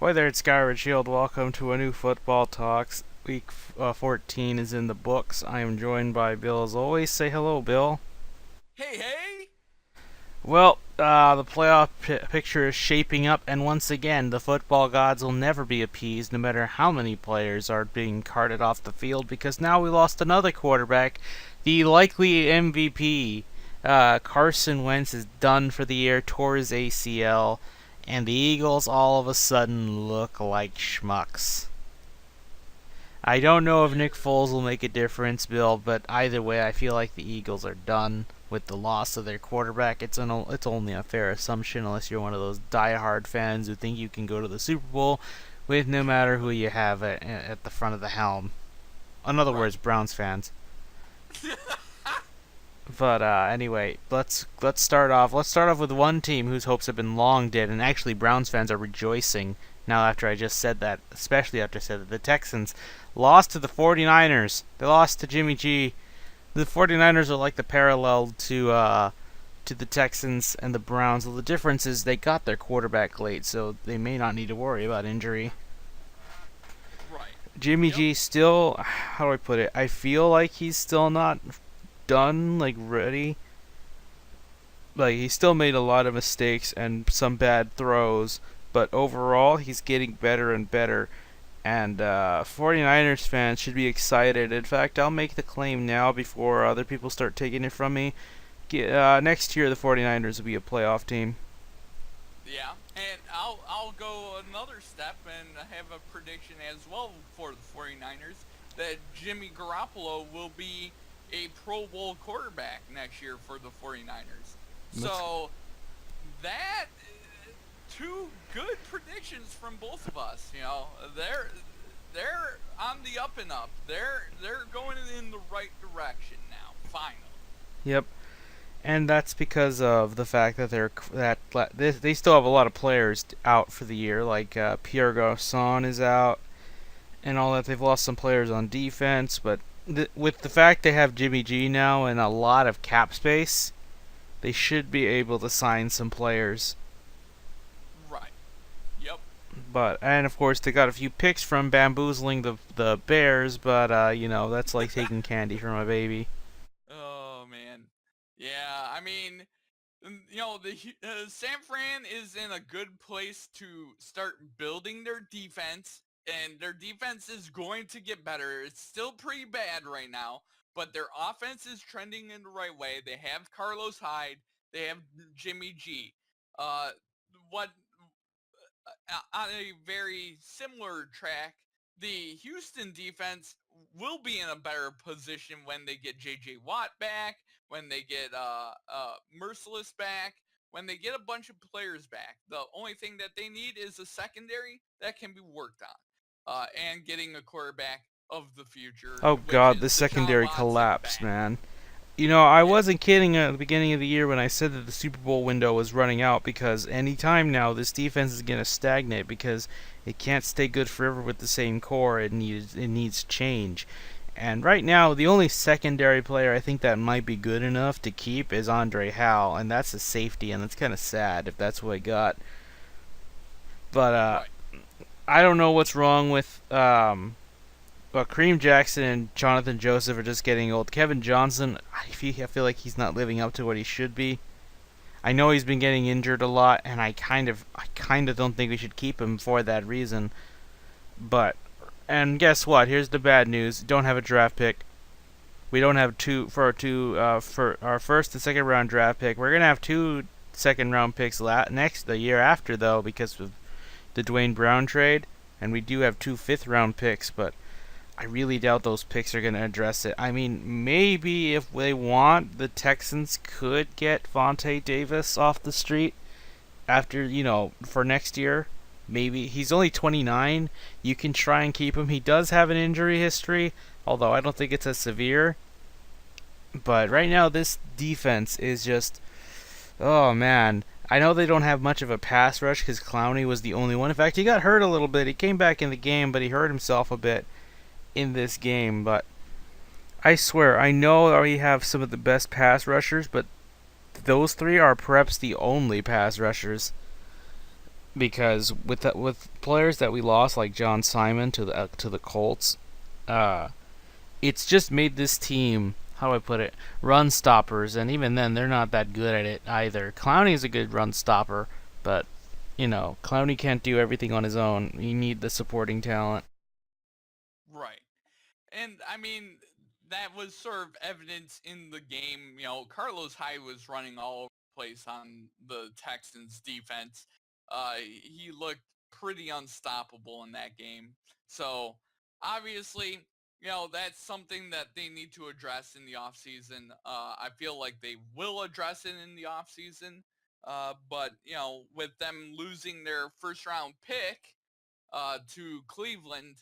Hi there, it's Skyward Shield. Welcome to a new Football Talks. Week 14 is in the books. I am joined by Bill as always. Say hello, Bill. Hey, hey! Well, the playoff picture is shaping up, and once again, the football gods will never be appeased no matter how many players are being carted off the field because now we lost another quarterback, the likely MVP. Carson Wentz is done for the year, tore his ACL, and the Eagles all of a sudden look like schmucks. I don't know if Nick Foles will make a difference, Bill, but either way, I feel like the Eagles are done with the loss of their quarterback. It's only a fair assumption, unless you're one of those die-hard fans who think you can go to the Super Bowl with no matter who you have at the front of the helm. In other Right. words, Browns fans. But anyway, let's start off. Let's start off with one team whose hopes have been long dead, and actually Browns fans are rejoicing now after I just said that, especially after I said that the Texans lost to the 49ers. They lost to Jimmy G. The 49ers are like the parallel to the Texans and the Browns. Well, the difference is they got their quarterback late, so they may not need to worry about injury. Right. Jimmy Yep. G still, how do I put it? I feel like he's still not done, like ready. Like he still made a lot of mistakes and some bad throws, but overall he's getting better and better. And 49ers fans should be excited. In fact, I'll make the claim now before other people start taking it from me. Next year, the 49ers will be a playoff team. Yeah. And I'll go another step and have a prediction as well for the 49ers that Jimmy Garoppolo will be a Pro Bowl quarterback next year for the 49ers. Let's, So that two good predictions from both of us. They're on the up and up. They're going in the right direction now. Finally. yep, and that's because of the fact that they still have a lot of players out for the year. Like Pierre Garçon is out, and all that. They've lost some players on defense, but with the fact they have Jimmy G now and a lot of cap space, they should be able to sign some players. Right. Yep. And of course they got a few picks from bamboozling the Bears, but that's like taking candy from a baby. Oh man. Yeah, I mean, the San Fran is in a good place to start building their defense, and their defense is going to get better. It's still pretty bad right now, but their offense is trending in the right way. They have Carlos Hyde, they have Jimmy G. Uh, what On a very similar track, the Houston defense will be in a better position when they get J.J. Watt back, when they get Merciless back, when they get a bunch of players back. The only thing that they need is a secondary that can be worked on, and getting a quarterback of the future, Oh which God, is the Deshaun secondary Watson collapsed, back. man. I Yeah, wasn't kidding at the beginning of the year when I said that the Super Bowl window was running out because any time now this defense is going to stagnate because it can't stay good forever with the same core. It needs change. And right now, the only secondary player I think that might be good enough to keep is Andre Howell, and that's a safety, and that's kind of sad if that's what I got. But right. I don't know what's wrong with Kareem Jackson and Jonathan Joseph are just getting old. Kevin Johnson, I feel like he's not living up to what he should be. I know he's been getting injured a lot, and I kind of don't think we should keep him for that reason. But, and guess what? Here's the bad news: don't have a draft pick. We don't have for our first and second round draft pick. We're gonna have two second round picks the year after though because of the Dwayne Brown trade, and we do have two fifth round picks, but I really doubt those picks are going to address it. I mean, maybe if they want, the Texans could get Vontae Davis off the street after, for next year. Maybe. He's only 29. You can try and keep him. He does have an injury history, although I don't think it's as severe. But right now, this defense is just. Oh, man. I know they don't have much of a pass rush because Clowney was the only one. In fact, he got hurt a little bit. He came back in the game, but he hurt himself a bit in this game, but I swear, I know that we have some of the best pass rushers, but those three are perhaps the only pass rushers. because with players that we lost like John Simon to the Colts, uh, it's just made this team, how do I put it, run stoppers, and even then they're not that good at it either. Clowney is a good run stopper, but Clowney can't do everything on his own. You need the supporting talent. Right. And I mean, that was sort of evidence in the game. Carlos Hyde was running all over the place on the Texans defense. He looked pretty unstoppable in that game. So obviously, that's something that they need to address in the offseason. I feel like they will address it in the offseason. But, with them losing their first round pick to Cleveland,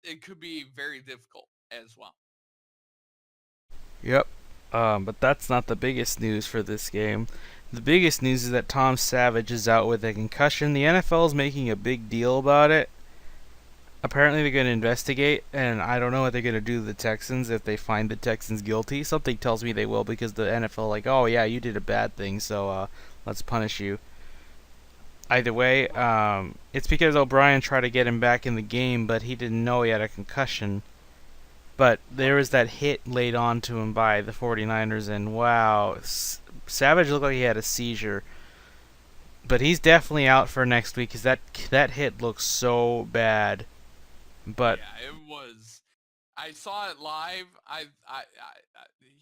it could be very difficult as well. Yep. But that's not the biggest news for this game. The biggest news is that Tom Savage is out with a concussion. The NFL is making a big deal about it. Apparently, they're going to investigate, and I don't know what they're going to do to the Texans if they find the Texans guilty. Something tells me they will because the NFL, like, oh yeah, you did a bad thing, so let's punish you. Either way, it's because O'Brien tried to get him back in the game, but he didn't know he had a concussion. But there was that hit laid on to him by the 49ers, and wow, Savage looked like he had a seizure. But he's definitely out for next week because that hit looks so bad. But Yeah, it was. I saw it live.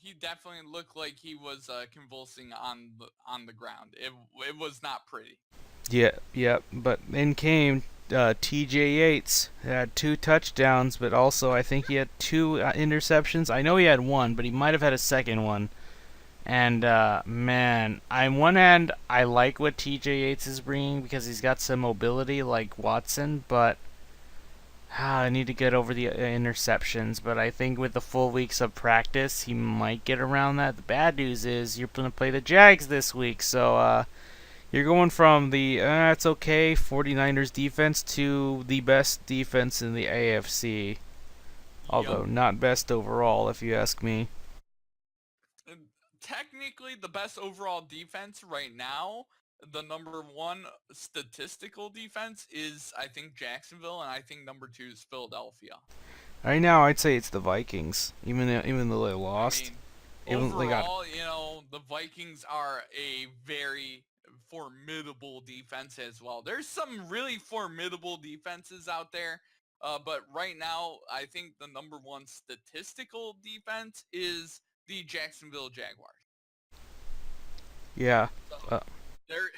He definitely looked like he was convulsing on the ground. It was not pretty. yeah. But in came T.J. Yates. He had 2 touchdowns, but also I think he had 2 interceptions. I know he had one, but he might have had a second one. And man, on one hand, I like what T.J. Yates is bringing because he's got some mobility like Watson, but I need to get over the interceptions. But I think with the full weeks of practice, he might get around that. The bad news is you're going to play the Jags this week, so you're going from the it's okay 49ers defense to the best defense in the AFC. Yup. Although not best overall, if you ask me. Technically, the best overall defense right now, the number one statistical defense is, I think, Jacksonville, and I think number two is Philadelphia. Right now, I'd say it's the Vikings, even though they I lost. mean, Even they got overall, the Vikings are a very formidable defense as well. There's some really formidable defenses out there, but right now, I think the number one statistical defense is the Jacksonville Jaguars. yeah. So Uh, there,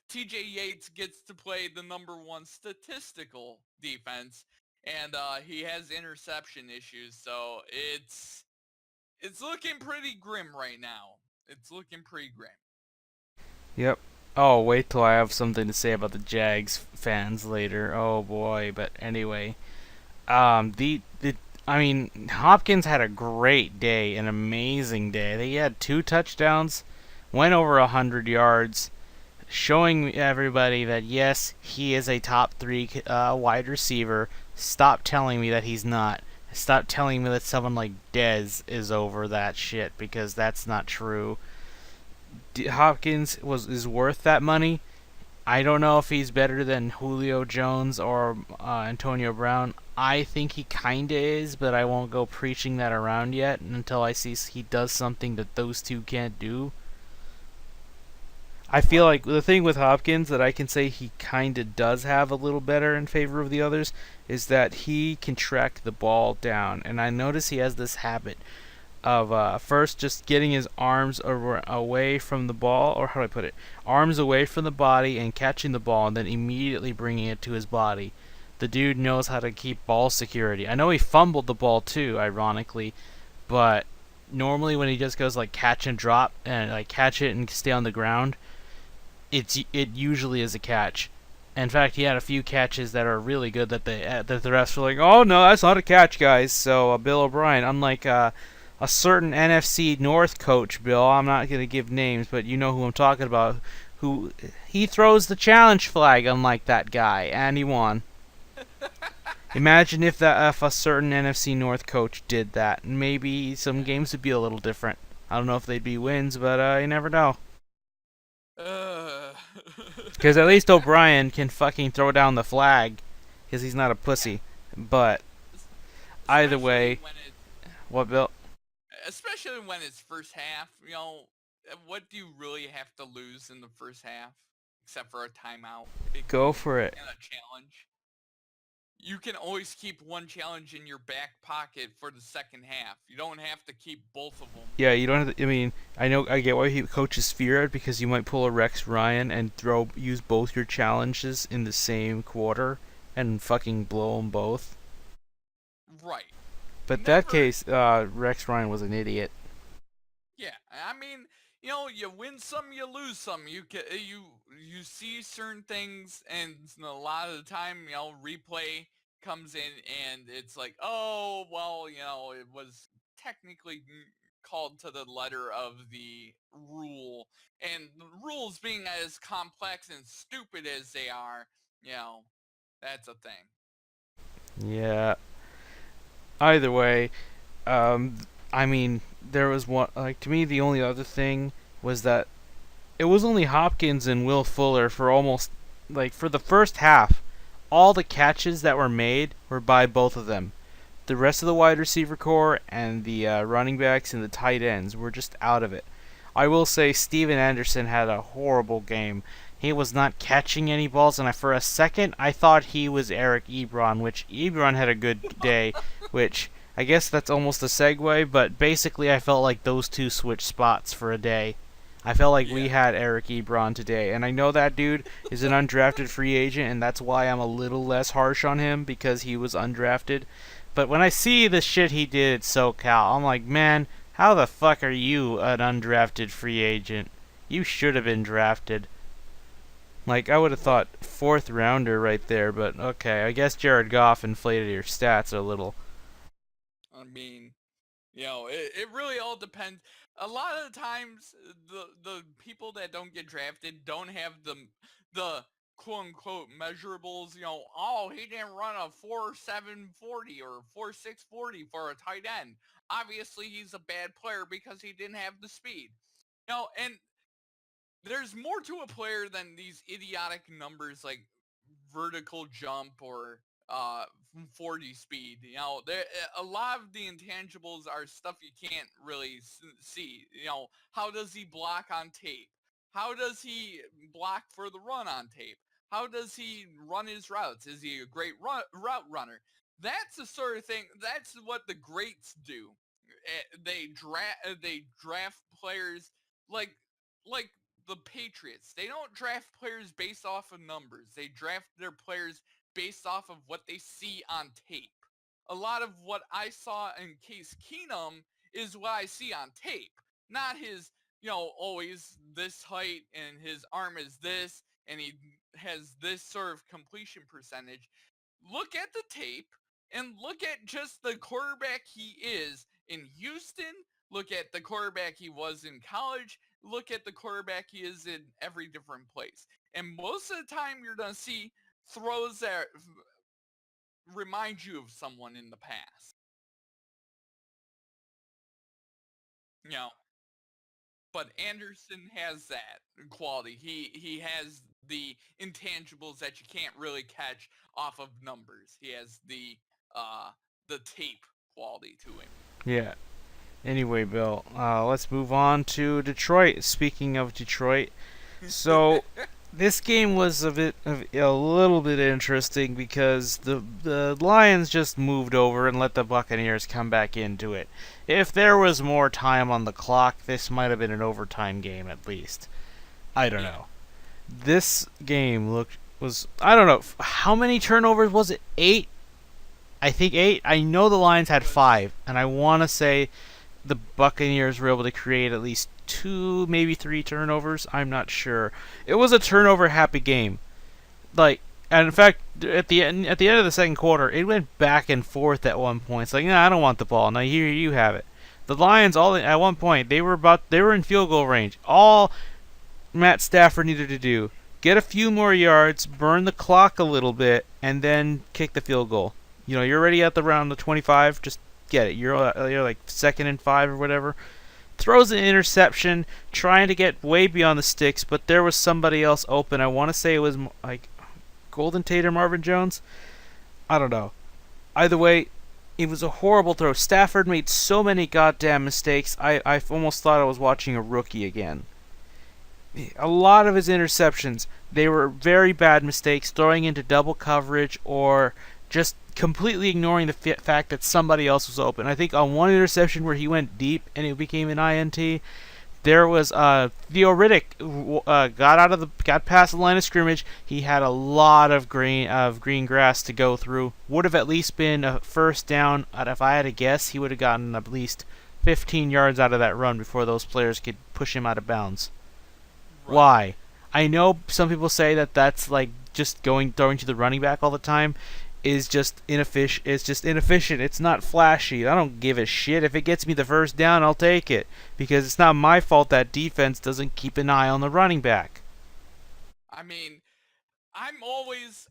T.J. Yates gets to play the number one statistical defense, and he has interception issues, so it's looking pretty grim right now. It's looking pretty grim. yep. Oh, wait till I have something to say about the Jags fans later. Oh boy, but anyway, the I mean Hopkins had a great day, an amazing day. He had 2 touchdowns, went over 100 yards, showing everybody that yes, he is a top 3 wide receiver. Stop telling me that he's not. Stop telling me that someone like Dez is over that shit because that's not true. Hopkins is worth that money. I don't know if he's better than Julio Jones or Antonio Brown. I think he kinda is, but I won't go preaching that around yet until I see he does something that those two can't do. I feel Right. like the thing with Hopkins that I can say he kinda does have a little better in favor of the others is that he can track the ball down, and I notice he has this habit of first just getting his arms away from the ball, or how do I put it? Arms away from the body and catching the ball, and then immediately bringing it to his body. The dude knows how to keep ball security. I know he fumbled the ball too, ironically, but normally when he just goes like catch and drop and like catch it and stay on the ground, it usually is a catch. In fact, he had a few catches that are really good that the refs were like, "Oh no, that's not a catch, guys." So Bill O'Brien, unlike a certain NFC North coach, Bill, I'm not going to give names, but you know who I'm talking about, who he throws the challenge flag, unlike that guy, and he won. Imagine if a certain NFC North coach did that. Maybe some games would be a little different. I don't know if they'd be wins, but you never know. Uh, Because at least O'Brien can fucking throw down the flag, because he's not a Yeah, pussy. But es- either especially way, when it's what Bill? especially when it's first half. What do you really have to lose in the first half except for a timeout Go for it. and a challenge? You can always keep one challenge in your back pocket for the second half. You don't have to keep both of them. Yeah, you don't have to, I mean, I get why he coaches fear it, because you might pull a Rex Ryan and use both your challenges in the same quarter and fucking blow them both. Right. But that Never. case, Rex Ryan was an idiot. Yeah, I mean, you win some, you lose some. You see certain things, and a lot of the time, replay comes in, and it's like, oh, well, it was technically called to the letter of the rule, and the rules being as complex and stupid as they are, you know, that's a thing. Yeah. Either way, um, I mean, there was one, like, to me, the only other thing was that it was only Hopkins and Will Fuller for almost, like, for the first half. All the catches that were made were by both of them. The rest of the wide receiver core and the running backs and the tight ends were just out of it. I will say Steven Anderson had a horrible game. He was not catching any balls, and for a second I thought he was Eric Ebron, which Ebron had a good day, which I guess that's almost a segue, but basically I felt like those two switched spots for a day. I felt like we Yeah. had Eric Ebron today, and I know that dude is an undrafted free agent, and that's why I'm a little less harsh on him, because he was undrafted. But when I see the shit he did at SoCal, I'm like, man, how the fuck are you an undrafted free agent? You should have been drafted. Like, I would have Right. thought fourth rounder right there, but okay, I guess Jared Goff inflated your stats a little. I mean, it really all depends. A lot of the times, the people that don't get drafted don't have the quote unquote measurables. Oh, he didn't run a 4.740 or 4.640 for a tight end. Obviously, he's a bad player because he didn't have the speed. And there's more to a player than these idiotic numbers like vertical jump or uh 40 speed. A lot of the intangibles are stuff you can't really see. How does he block on tape? How does he block for the run on tape? How does he run his routes? Is he a great route runner? That's the sort of thing. That's what the greats do. They draft players like like the Patriots. They don't draft players based off of numbers. They draft their players based off of what they see on tape. A lot of what I saw in Case Keenum is what I see on tape, not his, always this height and his arm is this and he has this sort of completion percentage. Look at the tape and look at just the quarterback he is in Houston. Look at the quarterback he was in college. Look at the quarterback he is in every different place. And most of the time, you're going to see throws that remind you of someone in the past. You know, but Anderson has that quality. He has the intangibles that you can't really catch off of numbers. He has the tape quality to him. Yeah. Anyway, Bill, let's move on to Detroit. Speaking of Detroit, so this game was a little bit interesting because the Lions just moved over and let the Buccaneers come back into it. If there was more time on the clock, this might have been an overtime game at least. I don't Yeah. know. This game was, I don't know, how many turnovers was it? 8? I think 8. I know the Lions had Was 5, and I want to say the Buccaneers were able to create at least 2, maybe 3 turnovers. I'm not sure. It was a turnover happy game. Like, and in fact, at the end of the second quarter, it went back and forth at one point. It's like, nah, I don't want the ball. Now here you have it. The Lions, all at one point, they were in field goal range. All Matt Stafford needed to do: get a few more yards, burn the clock a little bit, and then kick the field goal. You're already at the round the 25. Just get it. You're like second and 5 or whatever. throws an interception, trying to get way beyond the sticks, but there was somebody else open. I want to say it was like Golden Tate or Marvin Jones. I don't know. Either way, it was a horrible throw. Stafford made so many goddamn mistakes. I almost thought I was watching a rookie again. A lot of his interceptions, they were very bad mistakes, throwing into double coverage or just completely ignoring the fact that somebody else was open. I think on one interception where he went deep and it became an INT, there was Theo Riddick got past the line of scrimmage. He had a lot of green grass to go through. Would have at least been a first down. If I had to guess, he would have gotten at least 15 yards out of that run before those players could push him out of bounds. Right. Why? I know some people say that that's like just throwing to the running back all the time is just inefficient. It's just inefficient. It's not flashy. I don't give a shit if it gets me the first down. I'll take it because it's not my fault that defense doesn't keep an eye on the running back. I mean, I'm always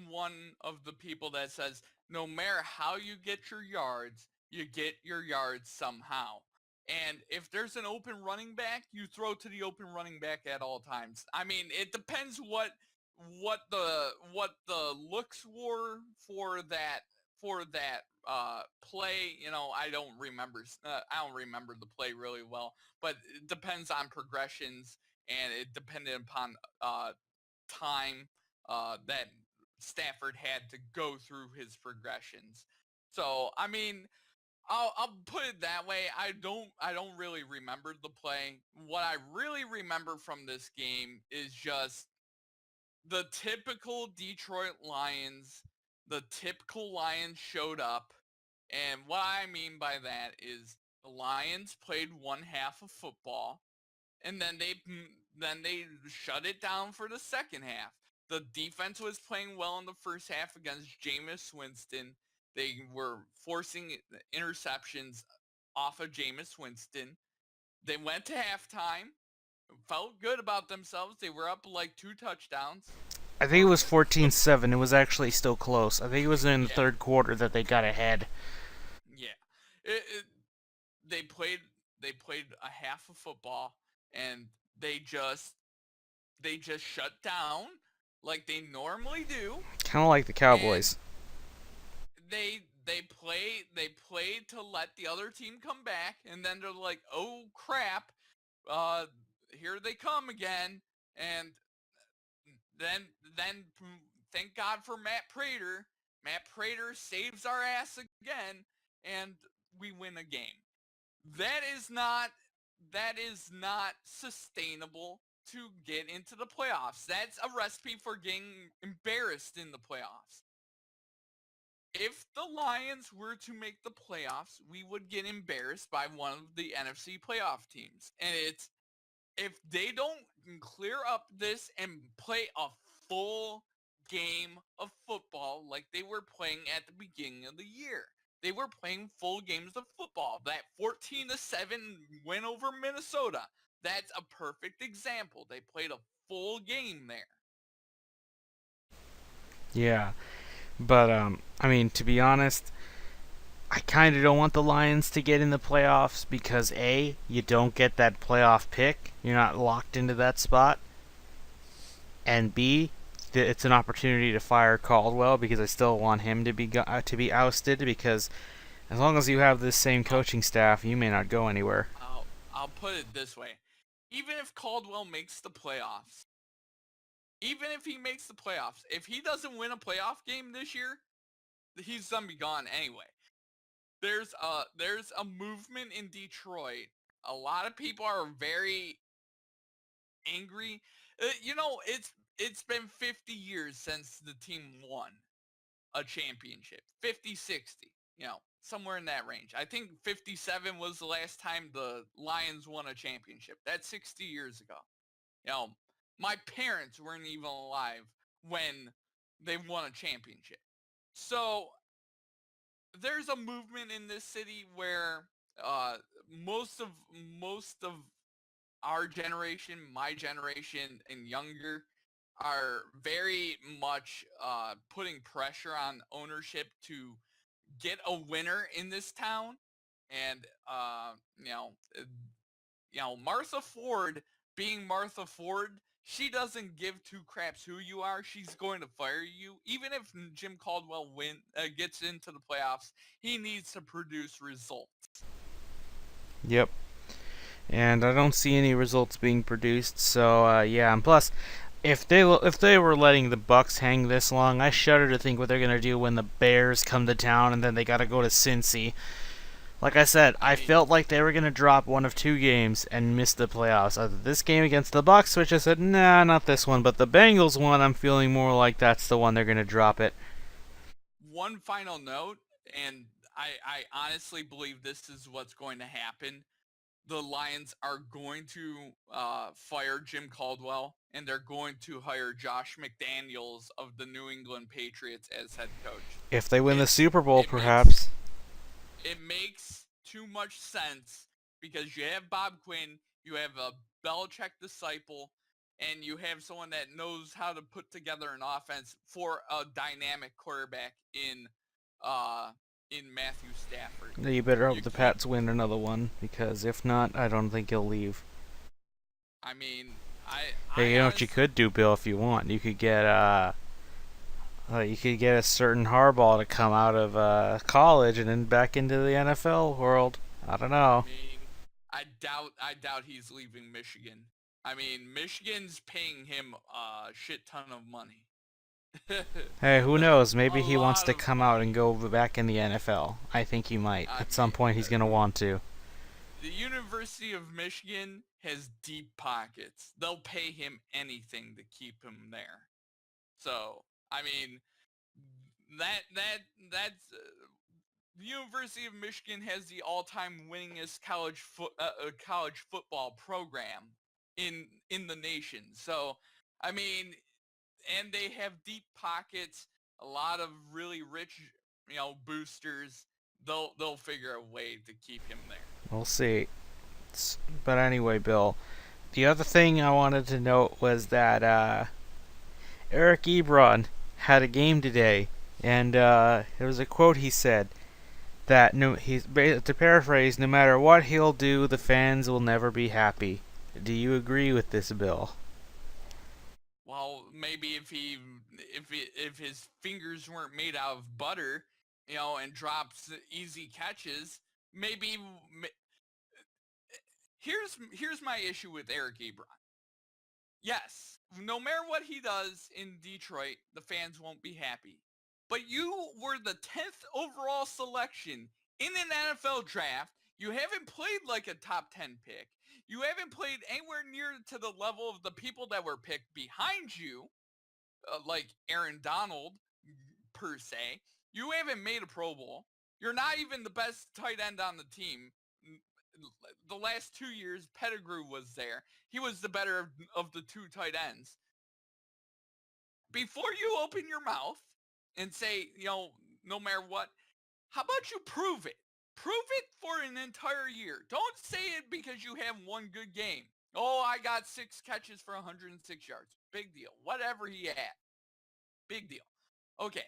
one of the people that says no matter how you get your yards somehow. And if there's an open running back, you throw to the open running back at all times. I mean, it depends what the looks were for that play. You know, I don't remember the play really well, but it depends on progressions and it depended upon time that Stafford had to go through his progressions. So I mean, I'll put it that way. I don't really remember the play. What I really remember from this game is just the typical Detroit Lions. The typical Lions showed up, and what I mean by that is the Lions played one half of football and then they shut it down for the second half. The defense was playing well in the first half against Jameis Winston. They were forcing interceptions off of Jameis Winston. They went to halftime, felt good about themselves. They were up like 2 touchdowns. I think it Or was 14-7. It was actually still close. I think it was in the yeah, third quarter that they got ahead. yeah. It, it, they played they played a half of football and they just they just shut down like they normally do, Kind of like the and Cowboys. they play to let the other team come back, and then they're like, oh crap, uh, here they come again, and then thank God for Matt Prater. Matt Prater saves our ass again, and we win a game. That is not that is not sustainable to get into the playoffs. That's a recipe for getting embarrassed in the playoffs. If the Lions were to make the playoffs, we would get embarrassed by one of the NFC playoff teams. And it's if they don't clear up this and play a full game of football like they were playing at the beginning of the year. They were playing full games of football. That 14-7 win over Minnesota, that's a perfect example. They played a full game there. Yeah, but I mean, to be honest, I kind of don't want the Lions to get in the playoffs because A, you don't get that playoff pick. You're not locked into that spot. And B, it's an opportunity to fire Caldwell because I still want him to be ousted because as long as you have this same I'll coaching staff, you may not go anywhere. I'll put it this way. Even if Caldwell makes the playoffs, even if he makes the playoffs, if he doesn't win a playoff game this year, he's gonna be gone anyway. There's a movement in Detroit. A lot of people are very angry. It's been 50 years since the team won a championship. 50, 60, somewhere in that range. I think 57 was the last time the Lions won a championship. That's 60 years ago. You know, my parents weren't even alive when they won a championship. So there's a movement in this city where uh, most of our generation, my generation, and younger are very much putting pressure on ownership to get a winner in this town. and you know, Martha Ford being Martha Ford, she doesn't give two craps who you are. She's going to fire you, even if Jim Caldwell gets into the playoffs. He needs to produce results. Yep. And I don't see any results being produced. So yeah, and plus, if they were letting the Bucks hang this long, I shudder to think what they're gonna do when the Bears come to town and then they gotta go to Cincy. Like I said, I I mean, felt like they were gonna drop one of two games and miss the playoffs. Either this game against the Bucks, which I said, nah, not this one, but the Bengals one, I'm feeling more like that's the one they're gonna drop it. one final note, and I honestly believe this is what's going to happen. The Lions are going to fire Jim Caldwell, and they're going to hire Josh McDaniels of the New England Patriots as head coach. If they win the It's Super Bowl, it makes perhaps. it makes too much sense because you have Bob Quinn, you have a Belichick disciple, and you have someone that knows how to put together an offense for a dynamic quarterback uh in Matthew Stafford. You better You hope the keep Pats win another one, because if not, I don't think he'll leave. I mean, Hey, I you know what you honestly could do, Bill, if you want? You could get a certain Harbaugh to come out of college and then back into the NFL world. I don't know. mean, I doubt he's leaving Michigan. I mean, Michigan's paying him a shit ton of money. Hey, who knows? Maybe A he wants lot to of come out and money. go back in the NFL. I think he might. I At some mean, point, he's going to want to. the University of Michigan has deep pockets. They'll pay him anything to keep him there. So, I mean, that's the University of Michigan has the all-time winningest college football program in the nation. So, I mean, and they have deep pockets, a lot of really rich, boosters. They'll figure a way to keep him there. We'll see. But anyway, Bill, the other thing I wanted to note was that Eric Ebron had a game today, and there was a quote he said that to paraphrase, no matter what he'll do, the fans will never be happy. Do you agree with this, Bill? Well, maybe if his fingers weren't made out of butter, and drops easy catches, maybe here's my issue with Eric Ebron. Yes, no matter what he does in Detroit, the fans won't be happy. But you were the 10th overall selection in an NFL draft. You haven't played like a top 10 pick. You haven't played anywhere near to the level of the people that were picked behind you, like Aaron Donald, per se. You haven't made a Pro Bowl. You're not even the best tight end on the team. The last 2 years, Pettigrew was there. He was the better of the two tight ends. Before you open your mouth and say, no matter what, how about you prove it? Prove it for an entire year. Don't say it because you have one good game. Oh, I got 6 catches for 106 yards. Big deal. Whatever he had. Big deal. Okay.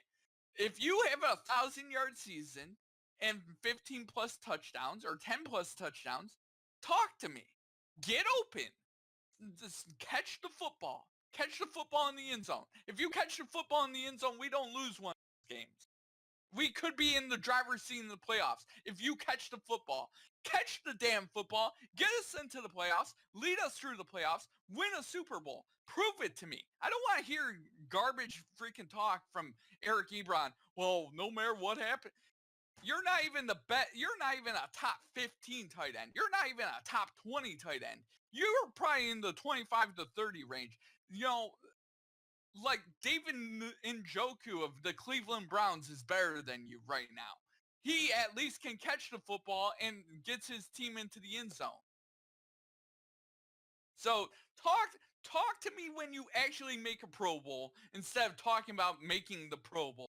If you have a 1,000-yard season and 15 plus touchdowns or 10 plus touchdowns, talk to me. Get open. Just catch the football. Catch the football in the end zone. If you catch the football in the end zone, we don't lose one of these games. We could be in the driver's seat in the playoffs. If you catch the football, catch the damn football, get us into the playoffs, lead us through the playoffs, win a Super Bowl. Prove it to me. I don't want to hear garbage freaking talk from Eric Ebron. Well, no matter what happened, you're not even the bet. You're not even a top 15 tight end. You're not even a top 20 tight end. You're probably in the 25 to 30 range. Like David Njoku of the Cleveland Browns is better than you right now. He at least can catch the football and gets his team into the end zone. So talk to me when you actually make a Pro Bowl instead of talking about making the Pro Bowl.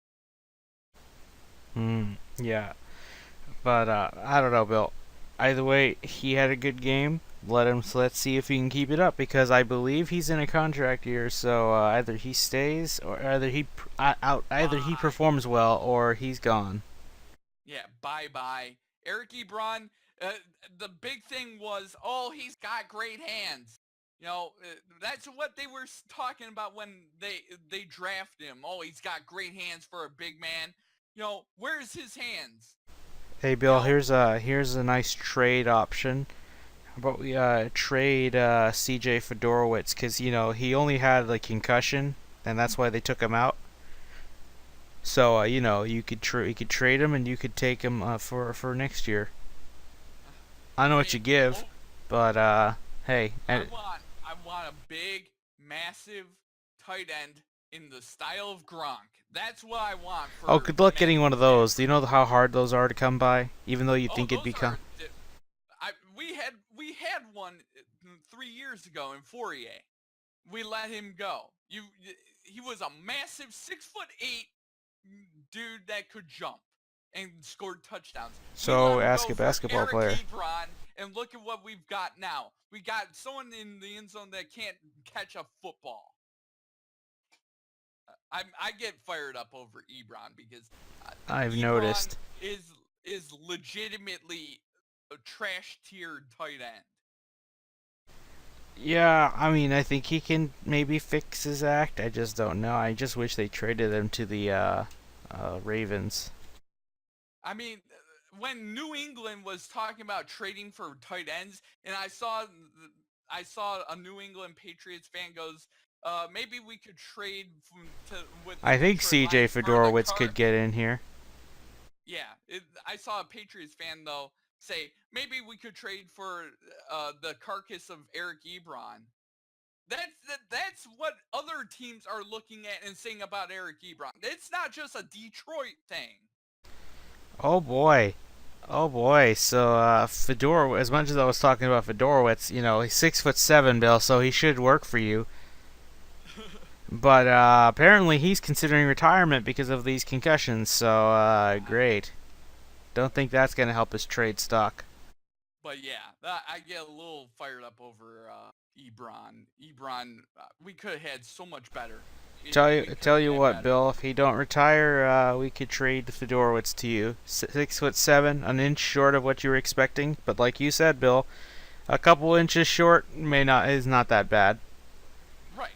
Yeah. But I don't know, Bill. Either way, he had a good game. Let's see if he can keep it up, because I believe he's in a contract year. So either he stays, or either he Bye. performs well, or he's gone. Yeah, bye bye. Eric Ebron, uh, the big thing was, oh, he's got great hands. That's what they were talking about when they drafted him. Oh, he's got great hands for a big man. Where's his hands? Hey You Bill, know, here's a nice trade option. How about we trade CJ Fedorowicz because he only had like concussion and that's why they took him out. So you could trade him and you could take him for next year. I don't know I what mean, you give, oh, but hey, I want a big, massive tight end in the style of Gronk. That's what I want oh, for good luck getting one Matthew of those. Do you Stafford. know how hard those are to come by? Even though you Oh, think it'd those become. are. We had one 3 years ago in Fourier. We let him go. He was a massive 6'8" dude that could jump and scored touchdowns. We So let him ask go a for basketball Eric player. Ebron, and look at what we've got now. We got someone in the end zone that can't catch a football. I get fired up over Ebron because I've Ebron noticed. is legitimately a trash tier tight end. Yeah, I mean, I think he can maybe fix his act. I just don't know. I just wish they traded him to the Ravens. I mean, when New England was talking about trading for tight ends, and I saw a New England Patriots fan goes, maybe we could trade with the I think Detroit CJ Lions for the Fedorowicz could get in here. Yeah, I saw a Patriots fan though say maybe we could trade for the carcass of Eric Ebron. That's what other teams are looking at and saying about Eric Ebron. It's not just a Detroit thing. Oh boy. Oh boy. So Fedor, as much as I was talking about Fedorowicz, he's 6'7", Bill, so he should work for you. But apparently he's considering retirement because of these concussions. So great. Don't think that's gonna help his trade stock. But yeah, I get a little fired up over Ebron. Ebron, we could have had so much better. We could Tell have you had what, better. Bill. If he don't retire, we could trade Fedorowicz to you. 6'7", an inch short of what you were expecting, but like you said, Bill, a couple inches short is not that bad. Right.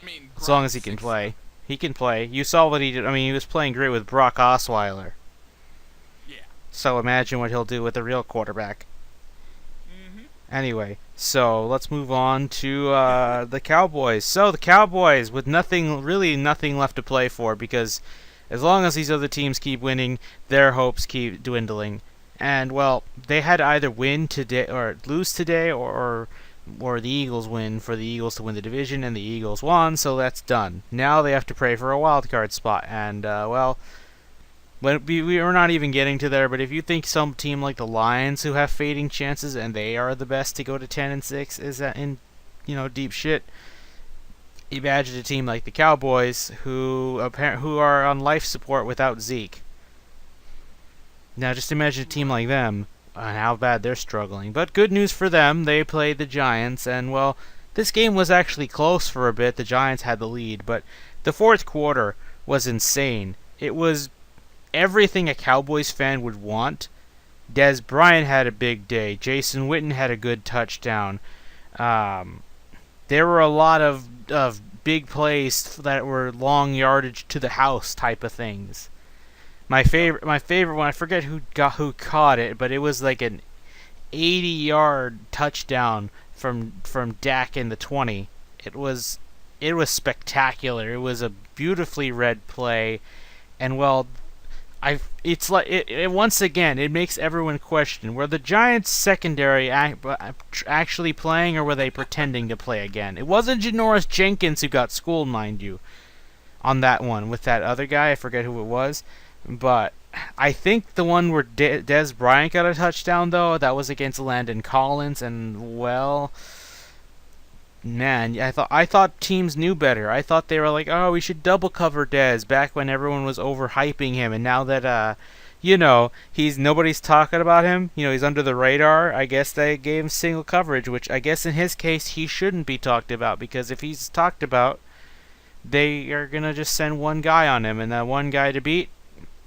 I mean, As long as Gronk he can 6'7". play, he can play. You saw what he did. I mean, he was playing great with Brock Osweiler. Yeah. So imagine what he'll do with a real quarterback. Mm-hmm. Anyway, so let's move on to the Cowboys. So the Cowboys, with really nothing left to play for, because as long as these other teams keep winning, their hopes keep dwindling. And well, they had to either win today or lose today, or the Eagles win for the Eagles to win the division, and the Eagles won, so that's done. Now they have to pray for a wild card spot, and well, we are not even getting to there, but if you think some team like the Lions, who have fading chances and they are the best to go to 10-6, is that in deep shit, imagine a team like the Cowboys, who are on life support without Zeke. Now just imagine a team Right. like them and how bad they're struggling. But good news for them, they played the Giants, and well, this game was actually close for a bit. The Giants had the lead, but the fourth quarter was insane. It was everything a Cowboys fan would want. Des Bryant had a big day. Jason Witten had a good touchdown. Um, there were a lot of big plays that were long yardage to the house type of things. Yep. My favorite one, I forget who caught it, but it was like an 80-yard touchdown from Dak in the 20. It was spectacular. It was a beautifully read play, and well, it's like once again it makes everyone question: were the Giants secondary actually playing, or were they pretending to play again? It wasn't Janoris Jenkins who got schooled, mind you, on that one with that other guy. I forget who it was, but I think the one where Des Bryant got a touchdown though, that was against Landon Collins, and well, man, I thought teams knew better. I thought they were like, oh, we should double cover Dez back when everyone was overhyping him, and now that he's nobody's talking about him. He's under the radar. I guess they gave him single coverage, which I guess in his case he shouldn't be talked about, because if he's talked about, they are gonna just send one guy on him, and that one guy to beat,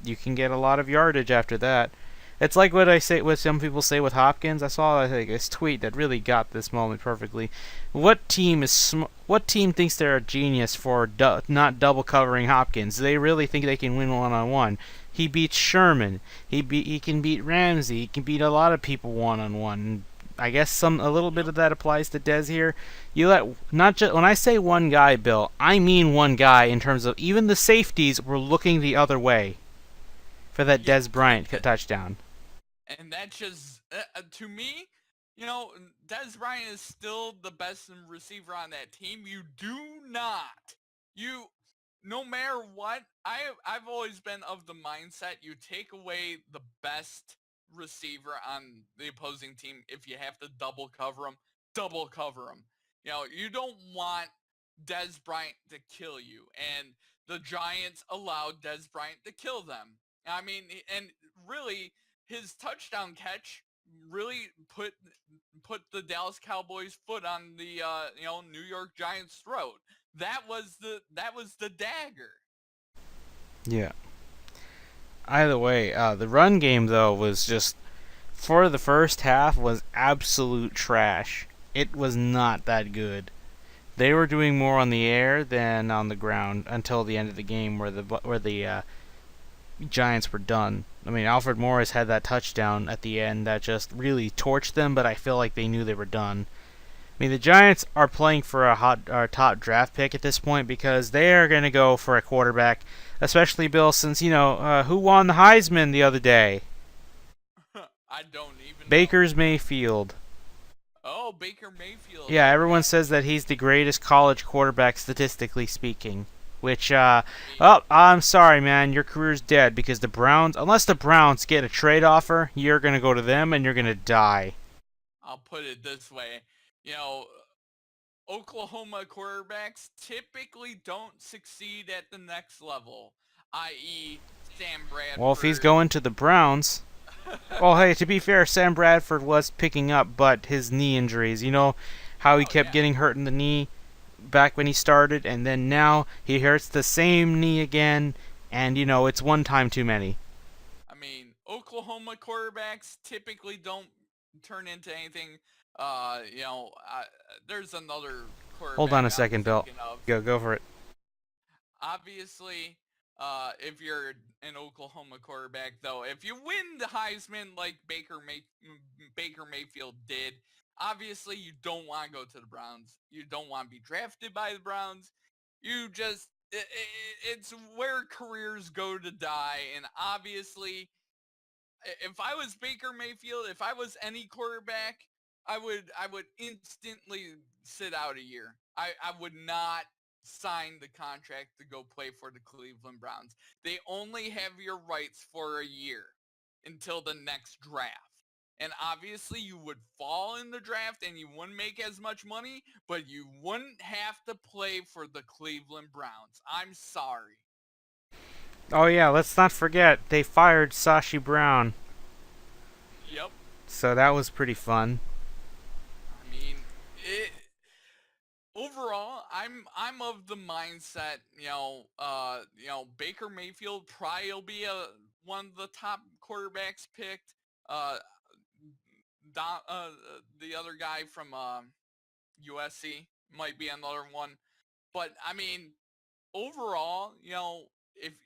you can get a lot of yardage after that. It's like what I say, what some people say with Hopkins. I saw like this tweet that really got this moment perfectly. What team thinks they're a genius for not double covering Hopkins? They really think they can win one on one. He beats Sherman. He can beat Ramsey. He can beat a lot of people one on one. I guess a little bit Yep. of that applies to Dez here. You let not just when I say one guy, Bill, I mean one guy in terms of even the safeties were looking the other way for that Yeah. Dez Bryant touchdown. And that's just to me, Des Bryant is still the best receiver on that team. You do not, you, no matter what. I've always been of the mindset you take away the best receiver on the opposing team if you have to double cover him. Double cover him. You don't want Des Bryant to kill you, and the Giants allowed Des Bryant to kill them. I mean, and really his touchdown catch really put the Dallas Cowboys foot on the New York Giants throat. That was the dagger. Yeah. Either way, the run game though was just for the first half was absolute trash. It was not that good. They were doing more on the air than on the ground until the end of the game, where the Giants were done. I mean, Alfred Morris had that touchdown at the end that just really torched them, but I feel like they knew they were done. I mean, the Giants are playing for a top draft pick at this point because they are going to go for a quarterback, especially Bill, since who won the Heisman the other day? I don't even know. Baker's Mayfield. Oh, Baker Mayfield. Yeah, everyone Okay. says that he's the greatest college quarterback statistically speaking. Which, I mean, oh, I'm sorry, man, your career's dead because the Browns, unless the Browns get a trade offer, you're gonna go to them and you're gonna die. I'll put it this way. You know, Oklahoma quarterbacks typically don't succeed at the next level, i.e., Sam Well, if he's Bradford. going to the Browns, well, hey, to be fair, Sam Bradford was picking up, but his knee injuries, how he Oh kept yeah. getting hurt in the knee back when he started, and then now he hurts the same knee again, and it's one time too many. I mean, Oklahoma quarterbacks typically don't turn into anything. There's another Hold on quarterback a I'm second, Bill. thinking of. Go for it. Obviously, if you're an Oklahoma quarterback, though, if you win the Heisman like Baker Mayfield did, obviously you don't want to go to the Browns. You don't want to be drafted by the Browns. You just it's where careers go to die, and obviously if I was Baker Mayfield, if I was any quarterback, I would instantly sit out a year. I would not sign the contract to go play for the Cleveland Browns. They only have your rights for a year until the next draft. And obviously you would fall in the draft and you wouldn't make as much money, but you wouldn't have to play for the Cleveland Browns. I'm sorry. Oh yeah, let's not forget they fired Sashi Brown, Yep. so that was pretty fun. I mean, overall, I'm of the mindset, Baker Mayfield probably will be one of the top quarterbacks picked. Uh, the other guy from USC might be another one, but I mean, overall,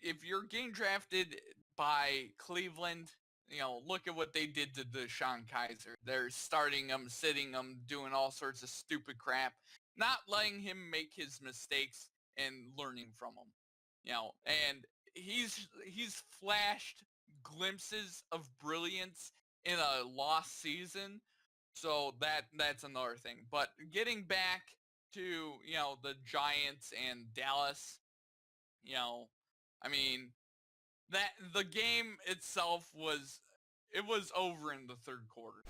if you're getting drafted by Cleveland, look at what they did to Deshaun Kaiser. They're starting him, sitting him, doing all sorts of stupid crap, not letting him make his mistakes and learning from them. And he's flashed glimpses of brilliance in a lost season. So that's another thing. But getting back to, the Giants and Dallas, you know, I mean, that the game itself was over in the third quarter.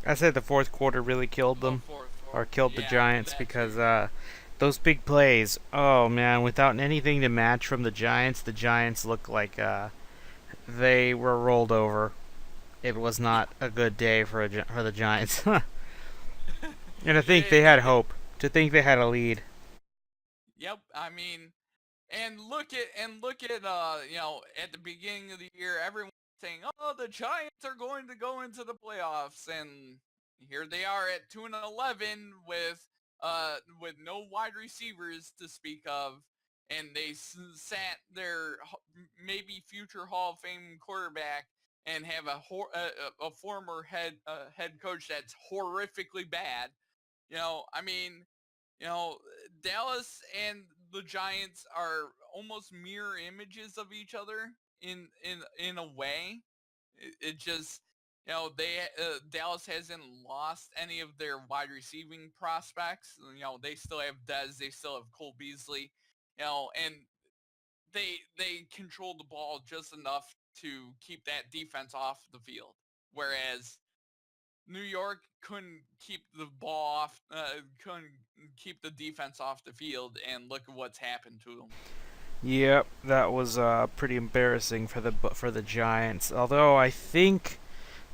I said the fourth quarter really killed Oh, them, fourth or quarter. killed the Yeah, Giants that because too. those big plays. Oh man, without anything to match from the Giants looked like they were rolled over. It was Yeah. not a good day for the Giants. And I think they it, had it, hope. To think they had a lead. yep. I mean, and look at at the beginning of the year, everyone saying, "Oh, the Giants are going to go into the playoffs," and here they are at 2-11 with no wide receivers to speak of, and they sat their maybe future Hall of Fame quarterback and have a former head coach that's horrifically bad. I mean, you know, Dallas and the Giants are almost mirror images of each other in a way. It just they Dallas hasn't lost any of their wide receiving prospects. They still have Dez, they still have Cole Beasley, and they control the ball just enough to keep that defense off the field. Whereas New York couldn't keep the ball off, couldn't keep the defense off the field, and look at what's happened to them. Yep, that was pretty embarrassing for the Giants. Although I think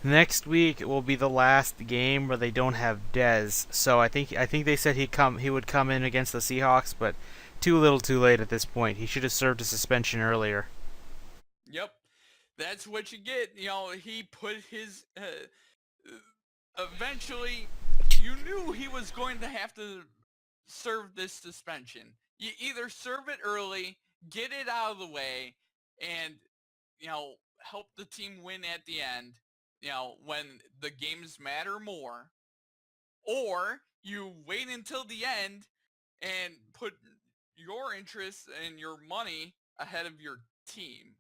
next week will be the last game where they don't have Dez. So I think they said he would come in against the Seahawks, but too little, too late at this point. He should have served a suspension earlier. Yep, that's what you get. He put his. Eventually, you knew he was going to have to serve this suspension. You either serve it early, get it out of the way, and help the team win at the end. When the games matter more, or you wait until the end and put your interests and your money ahead of your team.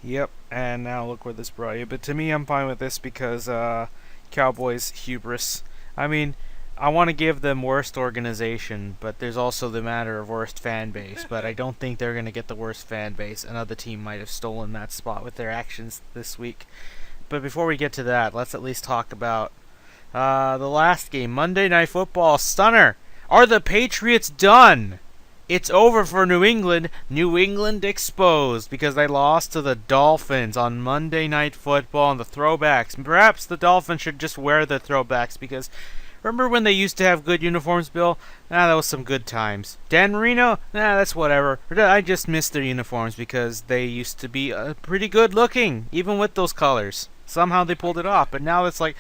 Yep, and now look where this brought you. But to me, I'm fine with this because Cowboys hubris. I mean, I want to give them worst organization, but there's also the matter of worst fan base. But I don't think they're going to get the worst fan base. Another team might have stolen that spot with their actions this week. But before we get to that, let's at least talk about the last game, Monday Night Football. Stunner. Are the Patriots done? It's over for New England. New England exposed because they lost to the Dolphins on Monday Night Football and the throwbacks. Perhaps the Dolphins should just wear the throwbacks because remember when they used to have good uniforms, Bill? That was some good times. Dan Marino? That's whatever. I just miss their uniforms because they used to be pretty good looking, even with those colors. Somehow they pulled it off, but now it's like,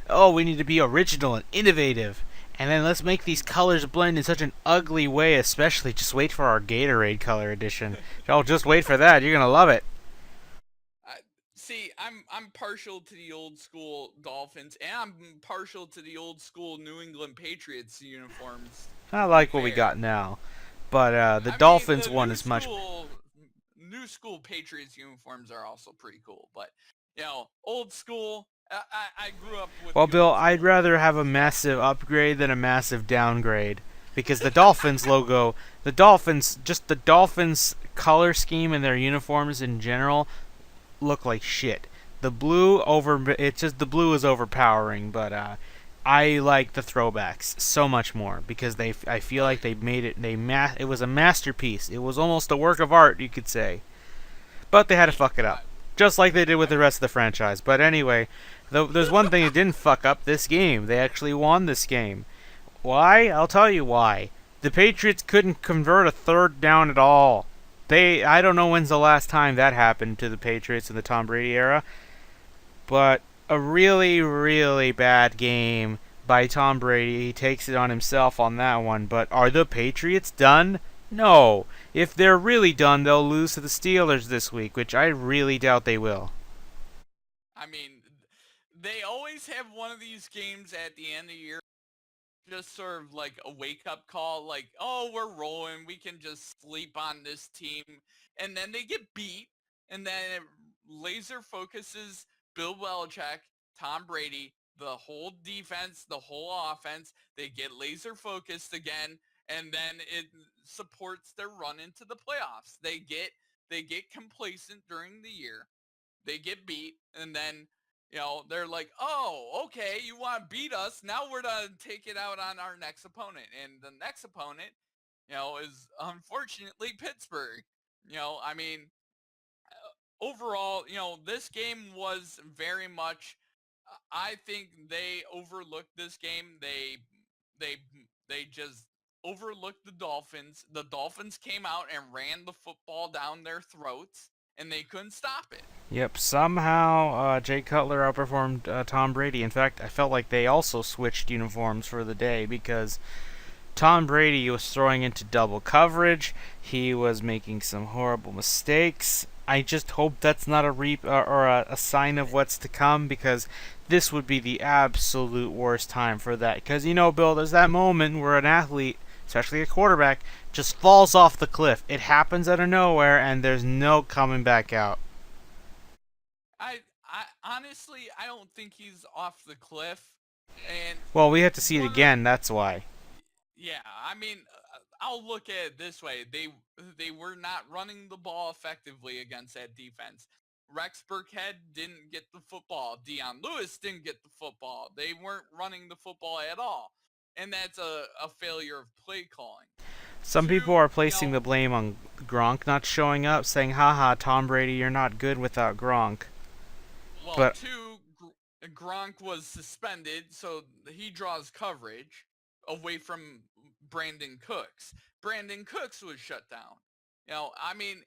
oh, we need to be original and innovative. And then let's make these colors blend in such an ugly way, especially just wait for our Gatorade color edition. Oh, just wait for that. You're going to love it. I, See, I'm partial to the old school Dolphins, and I'm partial to the old school New England Patriots uniforms. I To be like what we fair, got now. But the I mean Dolphins the one is much. new school Patriots uniforms are also pretty cool, but old school. I grew up with Well, the Bill, old I'd school rather have a stuff. massive upgrade than a massive downgrade. Because the Dolphins logo, just the Dolphins color scheme and their uniforms in general look like shit. The blue is overpowering, but I like the throwbacks so much more because I feel Oh like they made it it was a masterpiece. It was almost a work of art, you could say. But they had to yeah, fuck it up, just like they did with I the rest of the franchise. But anyway, there's one thing that didn't fuck up this game. They actually won this game. Why? I'll tell you why. The Patriots couldn't convert a third down at all. I don't know when's the last time that happened to the Patriots in the Tom Brady era, but a really, really bad game by Tom Brady. He takes it on himself on that one. But are the Patriots done? No. If they're really done, they'll lose to the Steelers this week, which I really doubt they will. I mean, they always have one of these games at the end of the year, just sort of like a wake up call, like, oh, we're rolling, we can just sleep on this team, and then they get beat, and then it laser focuses Bill Belichick, Tom Brady, the whole defense, the whole offense. They get laser focused again, and then it supports their run into the playoffs. They get complacent during the year, they get beat, and then they're like, oh, okay, you want to beat us, now we're gonna take it out on our next opponent, and the next opponent is unfortunately Pittsburgh. I mean, overall, this game was very much, I think they overlooked this game. They they just overlooked the Dolphins. The Dolphins came out and ran the football down their throats, and they couldn't stop it. Yep, somehow Jay Cutler outperformed Tom Brady. In fact, I felt like they also switched uniforms for the day because Tom Brady was throwing into double coverage. He was making some horrible mistakes. I just hope that's not a sign of what's to come, because this would be the absolute worst time for that. Because Bill, there's that moment where an athlete, especially a quarterback, just falls off the cliff. It happens out of nowhere, and there's no coming back out. I honestly, I don't think he's off the cliff. And Well, we have to see it one of the, again. That's why. yeah, I mean, I'll look at it this way: they were not running the ball effectively against that defense. Rex Burkhead didn't get the football. Deion Lewis didn't get the football. They weren't running the football at all, and that's a failure of play calling. Some people Two, are placing the blame on Gronk not showing up, saying, haha, Tom Brady, you're not good without Gronk. well, But two, Gronk was suspended, so he draws coverage away from Brandon Cooks. Brandon Cooks was shut down. I mean,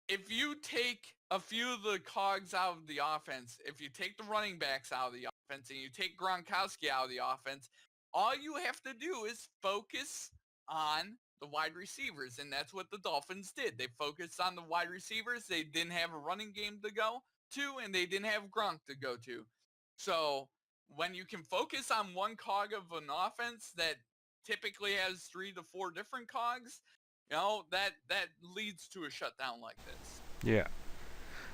if you take a few of the cogs out of the offense, if you take the running backs out of the offense and you take Gronkowski out of the offense, all you have to do is focus on the wide receivers. And that's what the Dolphins did. They focused on the wide receivers. They didn't have a running game to go to, and they didn't have Gronk to go to. So when you can focus on one cog of an offense that typically has 3 to 4 different cogs, that leads to a shutdown like this. yeah.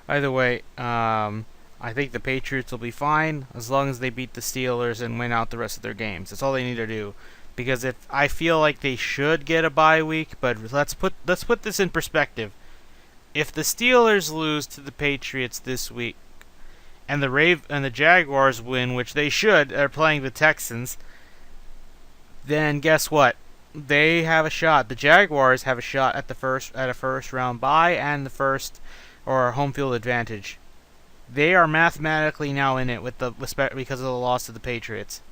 Either way, I think the Patriots will be fine as long as they beat the Steelers and win out the rest of their games. That's all they need to do. Because if I feel like they should get a bye week, but let's put this in perspective. If the Steelers lose to the Patriots this week, and the Jaguars win, which they should, are playing the Texans, then guess what? They have a shot. The Jaguars have a shot at a first round bye and the first or home field advantage. They are mathematically now in it because of the loss to the Patriots.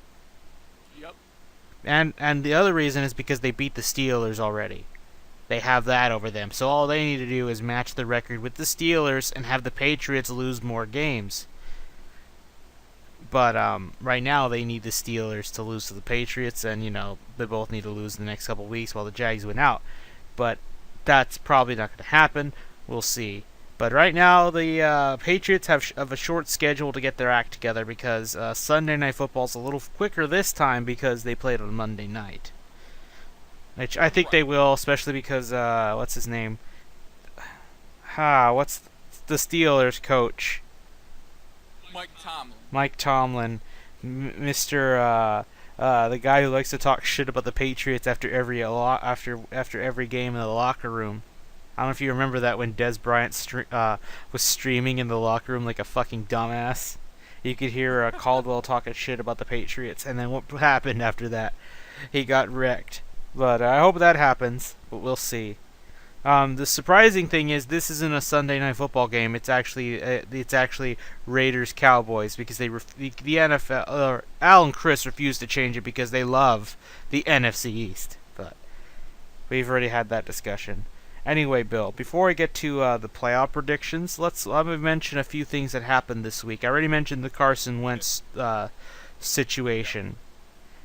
Yep. And the other reason is because they beat the Steelers already. They have that over them. So all they need to do is match the record with the Steelers and have the Patriots lose more games. But right now they need the Steelers to lose to the Patriots, and they both need to lose in the next couple weeks while the Jags win out. But that's probably not going to happen. We'll see. But right now the Patriots have a short schedule to get their act together, because Sunday Night Football's a little quicker this time because they played on Monday night. Which I think they will, especially because what's his name? What's the Steelers coach? Mike Tomlin, Mr. The guy who likes to talk shit about the Patriots after every game in the locker room. I don't know if you remember that when Des Bryant was streaming in the locker room like a fucking dumbass. You could hear Caldwell talking shit about the Patriots, and then what happened after that? He got wrecked. But I hope that happens, but we'll see. The surprising thing is this isn't a Sunday Night Football game. It's actually Raiders Cowboys, because the NFL Al and Chris refused to change it because they love the NFC East. But we've already had that discussion. Anyway, Bill, before I get to the playoff predictions, let me mention a few things that happened this week. I already mentioned the Carson Wentz situation,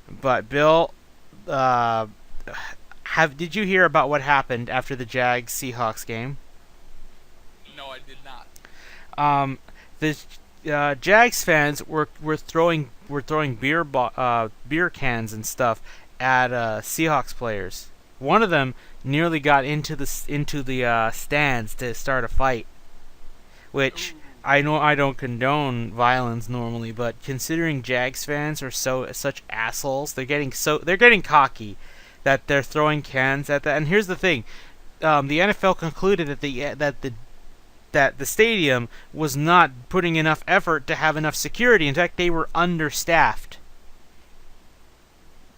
but Bill, did you hear about what happened after the Jags Seahawks game? No, I did not. The Jags fans were throwing beer cans and stuff at Seahawks players. One of them nearly got into the stands to start a fight, which Ooh. I know I don't condone violence normally, but considering Jags fans are such assholes, they're getting cocky that they're throwing cans at that. And here's the thing: the NFL concluded that the stadium was not putting enough effort to have enough security. In fact, they were understaffed.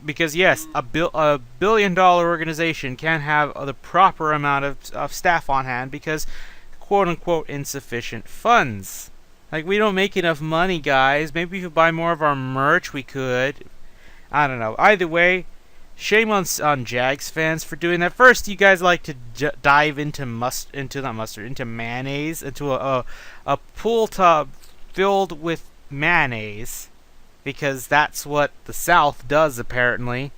Because yes, a billion-dollar organization can have the proper amount of staff on hand because, quote-unquote, insufficient funds. Like, we don't make enough money, guys. Maybe if you buy more of our merch, we could. I don't know. Either way, Shame on Jags fans for doing that. First, you guys like to dive into not mustard, into mayonnaise, into a pool tub filled with mayonnaise, because that's what the South does apparently.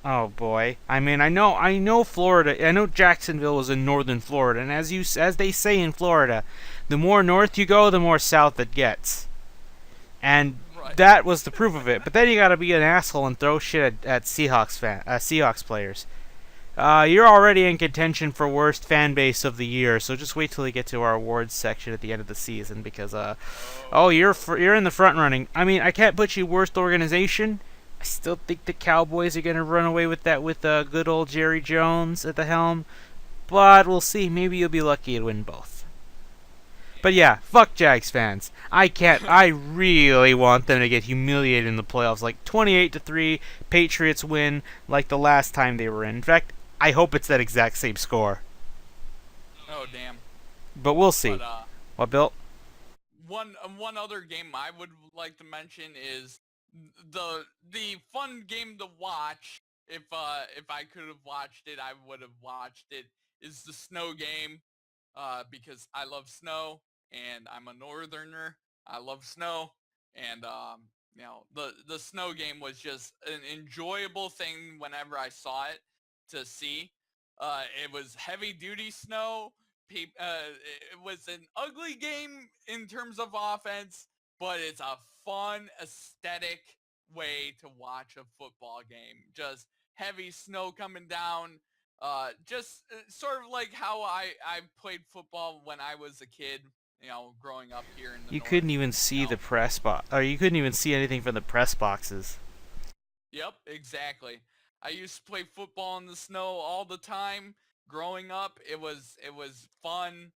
Oh boy. I mean, I know Florida. I know Jacksonville is in northern Florida, and as they say in Florida, the more north you go, the more south it gets. And Right. that was the proof of it. But then you gotta be an asshole and throw shit at Seahawks players. You're already in contention for worst fan base of the year, so just wait till we get to our awards section at the end of the season because oh, Oh boy. you're in the front running. I mean, I can't put you worst organization. I still think the Cowboys are gonna run away with that with good old Jerry Jones at the helm, but we'll see. Maybe you'll be lucky and win both. But yeah, fuck Jags fans. I can't. I really want them to get humiliated in the playoffs, like 28-3. Patriots win like the last time they were in. In fact, I hope it's that exact same score. Oh damn. But we'll see. But What, Bill? one other game I would like to mention is the fun game to watch. If I could have watched it, I would have watched it. Is the snow game, because I love snow and I'm a northerner. I love snow, and the snow game was just an enjoyable thing whenever I saw it to see. It was heavy duty snow. It was an ugly game in terms of offense, but it's a fun aesthetic way to watch a football game. Just heavy snow coming down. Just sort of like how I played football when I was a kid, growing up here in the You north. couldn't even You see the know, press box, or you couldn't even see anything from the press boxes. yep, exactly. I used to play football in the snow all the time growing up. It was fun.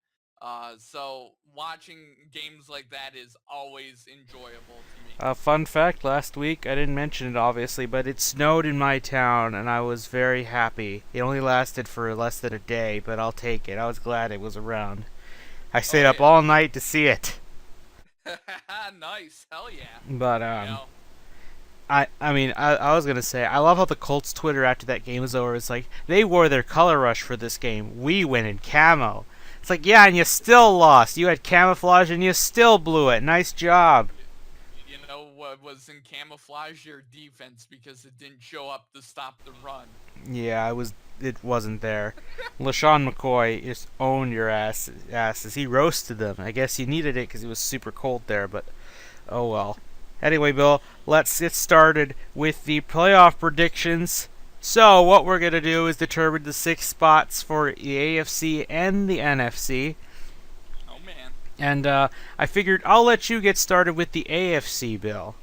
So watching games like that is always enjoyable to me. Fun fact: last week I didn't mention it obviously, but it snowed in my town, and I was very happy. It only lasted for less than a day, but I'll take it. I was glad it was around. I stayed Oh up yeah. all night to see it. Nice. Hell yeah. But You know. I was gonna say I love how the Colts Twitter after that game was over. It's like they wore their color rush for this game. We went in camo. It's like, yeah, and you still lost. You had camouflage and you still blew it. Nice job. You know what was in camouflage? Your defense, because it didn't show up to stop the run. Yeah, I was. It wasn't there. LaShawn McCoy just owned your asses. He roasted them. I guess he needed it because it was super cold there, but oh well. Anyway, Bill, let's get started with the playoff predictions. So, what we're going to do is determine the 6 spots for the AFC and the NFC. Oh man. And I figured I'll let you get started with the AFC, Bill.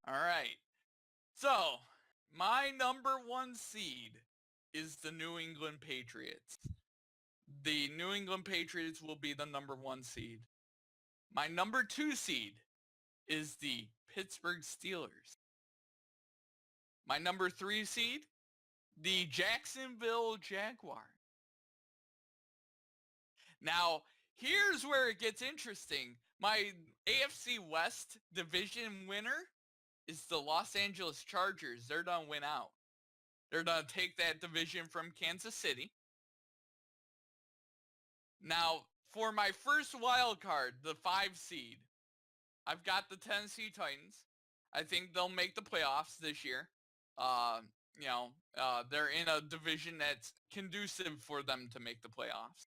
All right. So, my number one seed is the New England Patriots. The New England Patriots will be the number one seed. My number two seed is the Pittsburgh Steelers. My number three seed, the Jacksonville Jaguars. Now, here's where it gets interesting. My AFC West division winner is the Los Angeles Chargers. They're done win out. They're done take that division from Kansas City. Now, for my first wild card, the 5 seed, I've got the Tennessee Titans. I think they'll make the playoffs this year. Uh, they're in a division that's conducive for them to make the playoffs.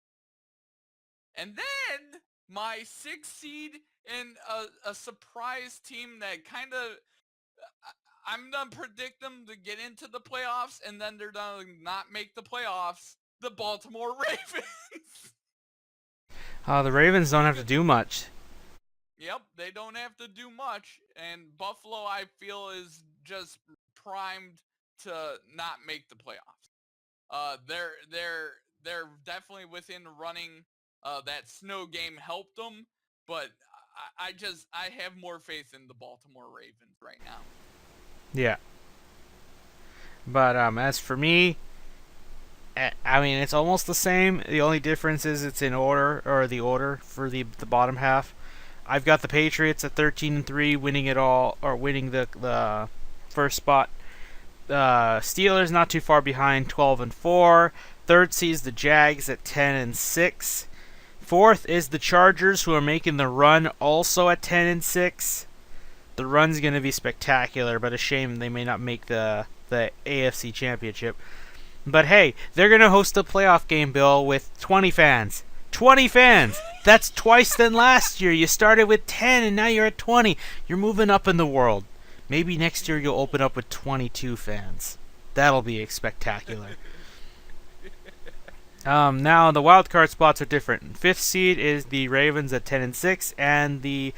And then my 6 seed and a surprise team that kind of I'm gonna predict them to get into the playoffs, and then they're gonna not make the playoffs. The Baltimore Ravens. The Ravens don't have to do much. Yep, they don't have to do much, and Buffalo, I feel, is just primed to not make the playoffs. They're definitely within the running. That snow game helped them, but I have more faith in the Baltimore Ravens right now. Yeah. But as for me, I mean, it's almost the same. The only difference is it's in order, or the order for the bottom half. I've got the Patriots at 13-3, winning it all, or winning the first spot. Steelers not too far behind, 12-4. Third seed is the Jags at 10-6. Fourth is the Chargers, who are making the run, also at 10-6. The run's going to be spectacular, but a shame they may not make the AFC Championship. But hey, they're going to host a playoff game, Bill, with 20 fans. 20 fans! That's twice than last year. You started with 10 and now you're at 20. You're moving up in the world. Maybe next year you'll open up with 22 fans. That'll be spectacular. Now the wild card spots are different. Fifth seed is the Ravens at 10-6, and the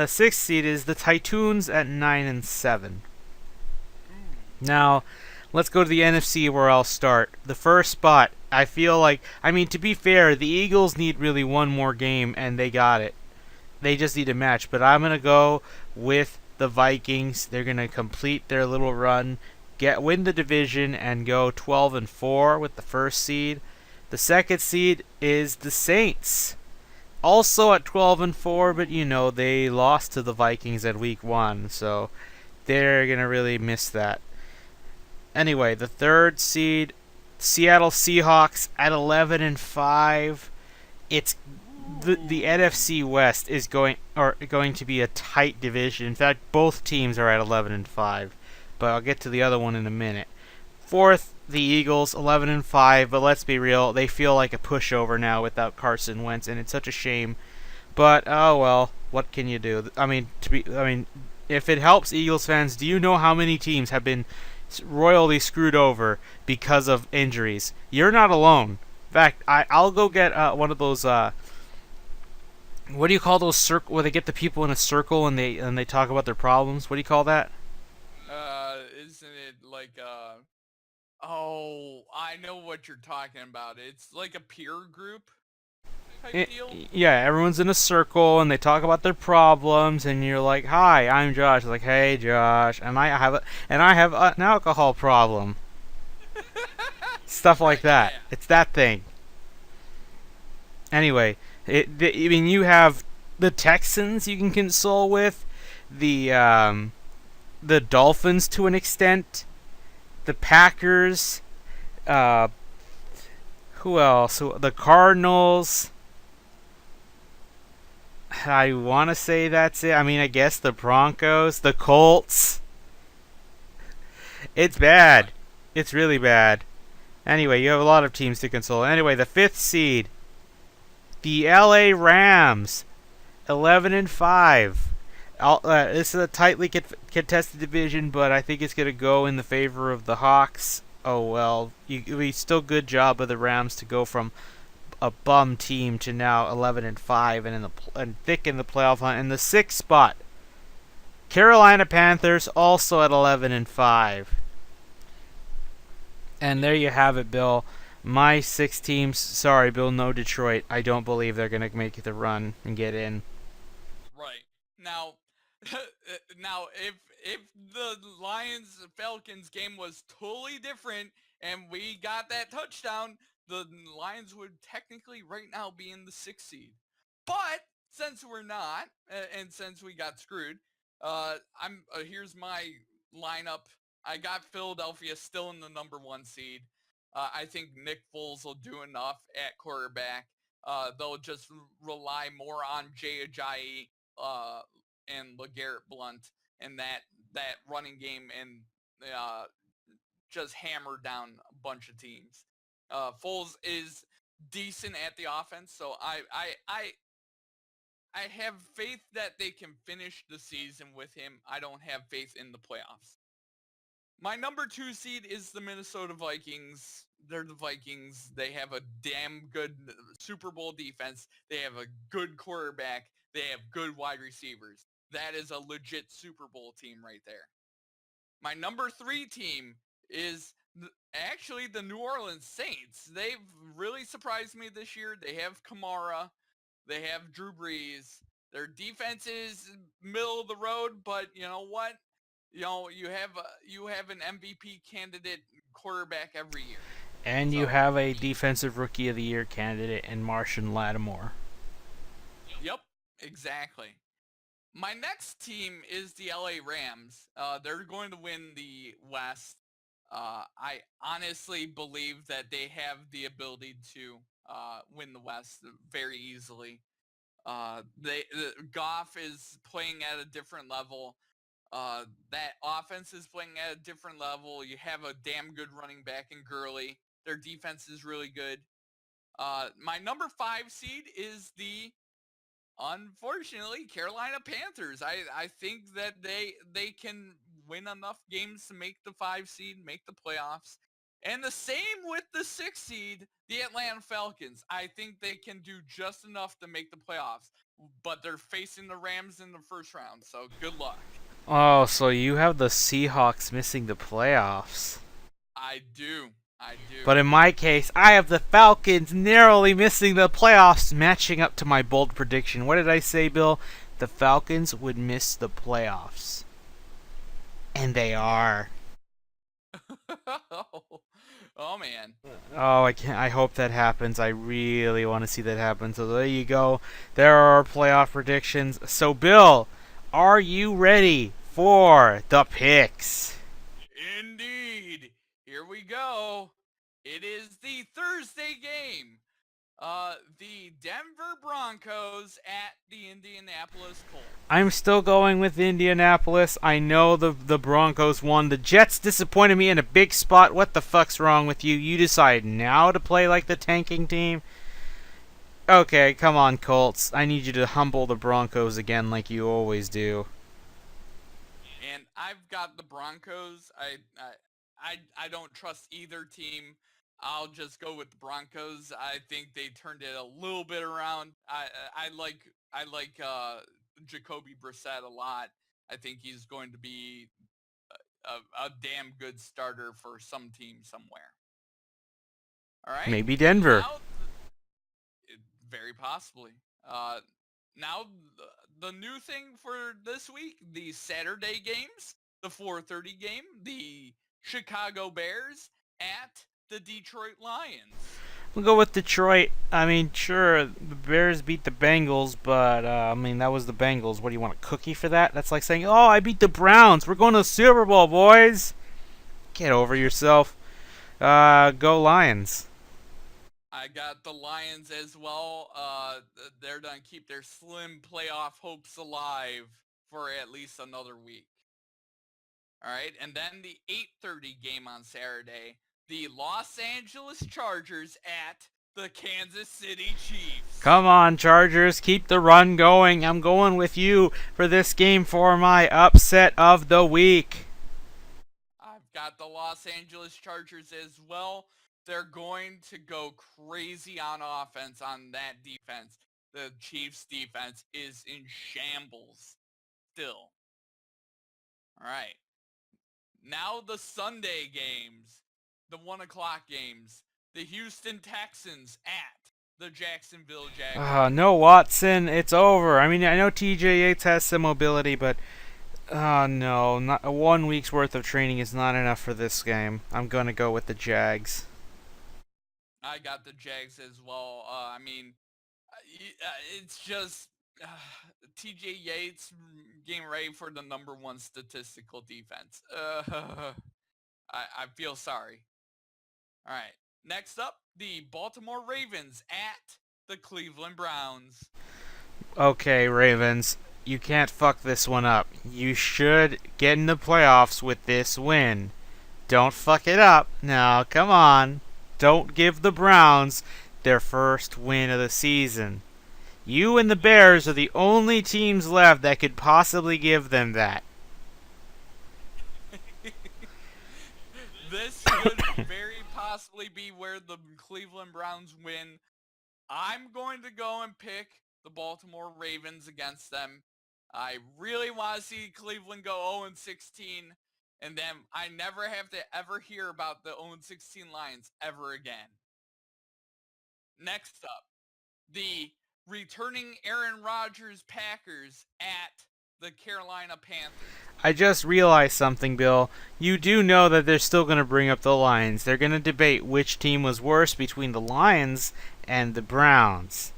sixth seed is the Titans at 9-7. Now, let's go to the NFC where I'll start. The first spot, I feel like, I mean, to be fair, the Eagles need really one more game, and they got it. They just need a match, but I'm gonna go with the Vikings. They're gonna complete their little run, win the division, and go 12-4 with the first seed. The second seed is the Saints, also at 12-4, but you know they lost to the Vikings at week 1, so they're gonna really miss that. Anyway, the third seed, Seattle Seahawks at 11-5. It's the NFC West is going to be a tight division. In fact, both teams are at 11-5, but I'll get to the other one in a minute. Fourth, the Eagles, 11-5, but let's be real, they feel like a pushover now without Carson Wentz, and it's such a shame. But oh well, what can you do? I mean, if it helps Eagles fans, do you know how many teams have been royally screwed over because of injuries? You're not alone. In fact, I'll go get one of those. What do you call those where they get the people in a circle and they talk about their problems? What do you call that? Isn't it like Oh, I know what you're talking about. It's like a peer group type deal. Yeah, everyone's in a circle and they talk about their problems, and you're like, "Hi, I'm Josh." Like, "Hey, Josh, and I have an alcohol problem." Stuff like that. Yeah. It's that thing. Anyway, I mean, you have the Texans you can console with, the Dolphins to an extent, the Packers, who else? The Cardinals. I want to say that's it. I mean, I guess the Broncos, the Colts. It's bad. It's really bad. Anyway, you have a lot of teams to console. Anyway, the fifth seed, the LA Rams, 11-5. This is a tightly contested division, but I think it's going to go in the favor of the Hawks. Oh well, we still good job of the Rams to go from a bum team to now 11-5 and thick in the playoff hunt. In the sixth spot, Carolina Panthers, also at 11-5. And there you have it, Bill. My 6 teams. Sorry, Bill. No Detroit. I don't believe they're gonna make the run and get in. Right. Now, now if the Lions Falcons game was totally different and we got that touchdown, the Lions would technically right now be in the 6th seed. But since we're not, and since we got screwed, here's my lineup. I got Philadelphia still in the number 1 seed. I think Nick Foles will do enough at quarterback. They'll just rely more on Jay Ajayi and LeGarrette Blunt and that running game, and just hammer down a bunch of teams. Foles is decent at the offense, so I have faith that they can finish the season with him. I don't have faith in the playoffs. My number 2 seed is the Minnesota Vikings. They're the Vikings. They have a damn good Super Bowl defense. They have a good quarterback. They have good wide receivers. That is a legit Super Bowl team right there. My number 3 team is actually the New Orleans Saints. They've really surprised me this year. They have Kamara. They have Drew Brees. Their defense is middle of the road, but you know what? You know, you have an MVP candidate quarterback every year. And you have a defensive rookie of the year candidate in Marshon Lattimore. Yep, exactly. My next team is the LA Rams. They're going to win the West. I honestly believe that they have the ability to win the West very easily. Goff is playing at a different level. That offense is playing at a different level. You have a damn good running back in Gurley. Their defense is really good. My number 5 seed is the unfortunately Carolina Panthers. I think that they can win enough games to make the 5 seed, make the playoffs. And the same with the 6 seed, the Atlanta Falcons. I think they can do just enough to make the playoffs, but they're facing the Rams in the first round, so good luck. Oh, so you have the Seahawks missing the playoffs. I do. I do. But in my case, I have the Falcons narrowly missing the playoffs, matching up to my bold prediction. What did I say, Bill? The Falcons would miss the playoffs. And they are. Oh man. Oh, I can't. I hope that happens. I really want to see that happen. So there you go. There are our playoff predictions. So, Bill, are you ready for the picks? Indeed. Here we go. It is the Thursday game. The Denver Broncos at the Indianapolis Colts. I'm still going with Indianapolis. I know the Broncos won. The Jets disappointed me in a big spot. What the fuck's wrong with you? You decide now to play like the tanking team? Okay, come on, Colts. I need you to humble the Broncos again like you always do. And I've got the Broncos. I don't trust either team. I'll just go with the Broncos. I think they turned it a little bit around. I like Jacoby Brissett a lot. I think he's going to be a damn good starter for some team somewhere. All right. Maybe Denver. Now, very possibly. Now the new thing for this week, the Saturday games, the 4:30 game, the Chicago Bears at the Detroit Lions. We'll go with Detroit. I mean, sure, the Bears beat the Bengals, but I mean that was the Bengals. What do you want, a cookie for that? That's like saying, "Oh, I beat the Browns. We're going to the Super Bowl, boys." Get over yourself. Go Lions. I got the Lions as well. They're going to keep their slim playoff hopes alive for at least another week. All right, and then the 8:30 game on Saturday, the Los Angeles Chargers at the Kansas City Chiefs. Come on, Chargers, keep the run going. I'm going with you for this game for my upset of the week. I've got the Los Angeles Chargers as well. They're going to go crazy on offense on that defense. The Chiefs defense is in shambles still. All right. Now the Sunday games, the 1 o'clock games, the Houston Texans at the Jacksonville Jaguars. No, Watson, it's over. I mean, I know TJ Yates has some mobility, but no, not 1 week's worth of training is not enough for this game. I'm gonna go with the Jags. I got the Jags as well. I mean, it's just TJ Yates getting ready for the #1 statistical defense. I feel sorry. All right. Next up, the Baltimore Ravens at the Cleveland Browns. Okay, Ravens, you can't fuck this one up. You should get in the playoffs with this win. Don't fuck it up. Now, come on. Don't give the Browns their first win of the season. You and the Bears are the only teams left that could possibly give them that. This could very possibly be where the Cleveland Browns win. I'm going to go and pick the Baltimore Ravens against them. I really want to see Cleveland go 0-16, and then I never have to ever hear about the 0-16 Lions ever again. Next up, the returning Aaron Rodgers Packers at the Carolina Panthers. I just realized something, Bill. You do know that they're still going to bring up the Lions. They're going to debate which team was worse between the Lions and the Browns.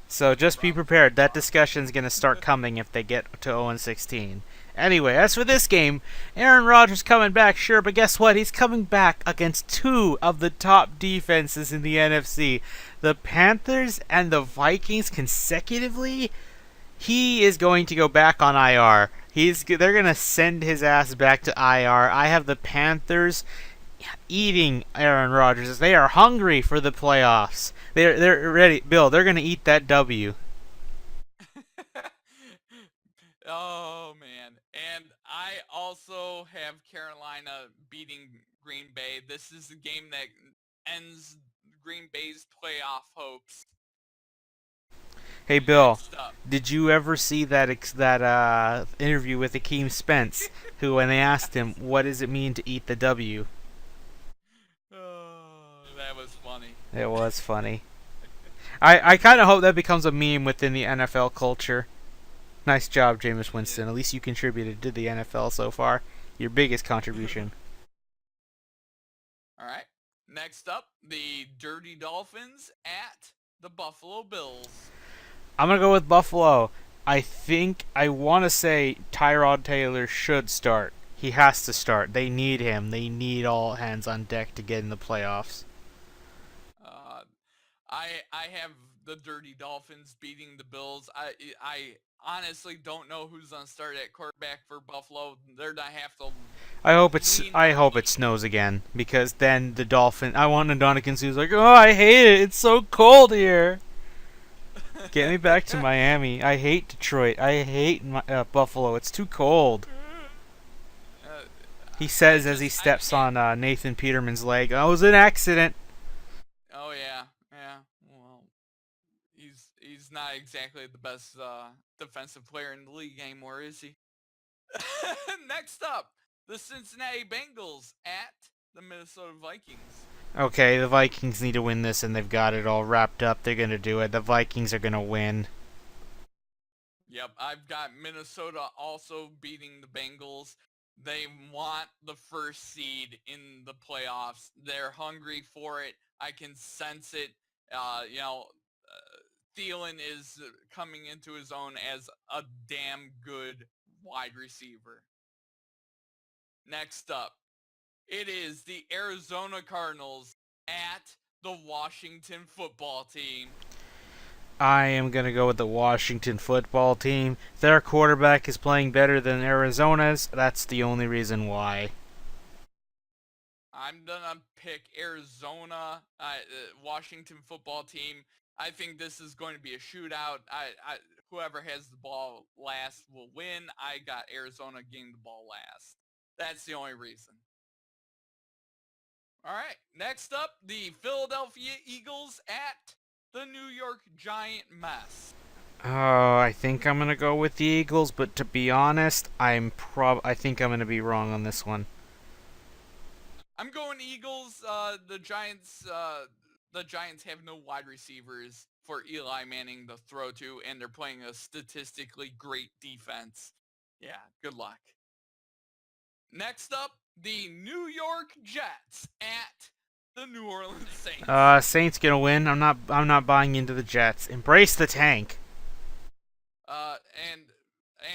So just be prepared. That discussion's going to start coming if they get to 0-16. Anyway, as for this game, Aaron Rodgers coming back, sure, but guess what? He's coming back against two of the top defenses in the NFC, the Panthers and the Vikings consecutively. He is going to go back on IR. They're going to send his ass back to IR. I have the Panthers eating Aaron Rodgers as they are hungry for the playoffs. They're ready, Bill. They're going to eat that W. Oh man. And I also have Carolina beating Green Bay. This is the game that ends Green Bay's playoff hopes. Hey Bill, Next up. did you ever see that interview with Akeem Spence, who when they asked him what does it mean to eat the W, Oh, that was funny. it was funny. I kind of hope that becomes a meme within the NFL culture. Nice job, Jameis Winston. At least you contributed to the NFL so far. Your biggest contribution. All right. Next up, the Dirty Dolphins at the Buffalo Bills. I'm gonna go with Buffalo. I want to say Tyrod Taylor should start. He has to start. They need him. They need all hands on deck to get in the playoffs. Uh, I have the Dirty Dolphins beating the Bills. I honestly don't know who's gonna start at quarterback for Buffalo. They're gonna have to lean I hope on it snows again because then the Dolphin. I want Ndamukong Suh's like, oh, I hate it. It's so cold here. Get me back to Miami. I hate Detroit. I hate Buffalo. It's too cold. Uh, He says as he steps on Nathan Peterman's leg. Oh, it was an accident. Oh yeah, yeah. Well, he's not exactly the best defensive player in the league anymore, is he? Next up, the Cincinnati Bengals at the Minnesota Vikings. Okay, the Vikings need to win this, and they've got it all wrapped up. They're gonna do it. The Vikings are gonna win. Yep, I've got Minnesota also beating the Bengals. They want the first seed in the playoffs. They're hungry for it. I can sense it. Thielen is coming into his own as a damn good wide receiver. Next up, it is the Arizona Cardinals at the Washington football team. I am gonna go with the Washington football team. Their quarterback is playing better than Arizona's. That's the only reason why. I'm gonna pick Arizona, Washington football team. I think this is going to be a shootout. Whoever has the ball last will win. I got Arizona getting the ball last. That's the only reason. All right. Next up, the Philadelphia Eagles at the New York Giant mess. Oh, I think I'm gonna go with the Eagles, but to be honest, I think I'm gonna be wrong on this one. I'm going Eagles. The Giants have no wide receivers for Eli Manning to throw to, and they're playing a statistically great defense. Yeah, good luck. Next up, the New York Jets at the New Orleans Saints. Saints gonna win. I'm not buying into the Jets. Embrace the tank. Uh, and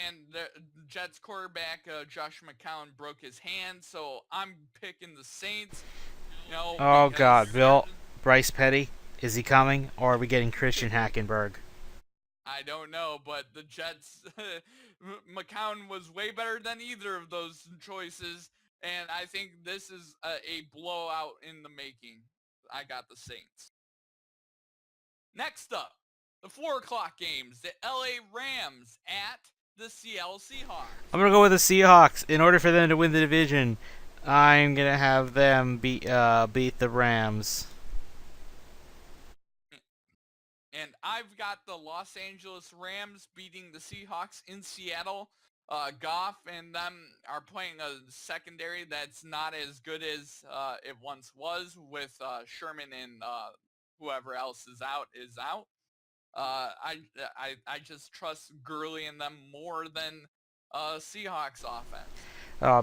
and the Jets quarterback Josh McCown broke his hand, so I'm picking the Saints. Oh Because God, Bill, Bryce Petty, is he coming, or are we getting Christian Hackenberg? I don't know, but the Jets, McCown was way better than either of those choices, and I think this is a blowout in the making. I got the Saints. Next up, the 4 o'clock games, the LA Rams at the Seattle Seahawks. I'm gonna go with the Seahawks. In order for them to win the division, I'm gonna have them beat the Rams. And I've got the Los Angeles Rams beating the Seahawks in Seattle. Goff and them are playing a secondary that's not as good as it once was with Sherman and whoever else is out. I just trust Gurley and them more than Seahawks offense.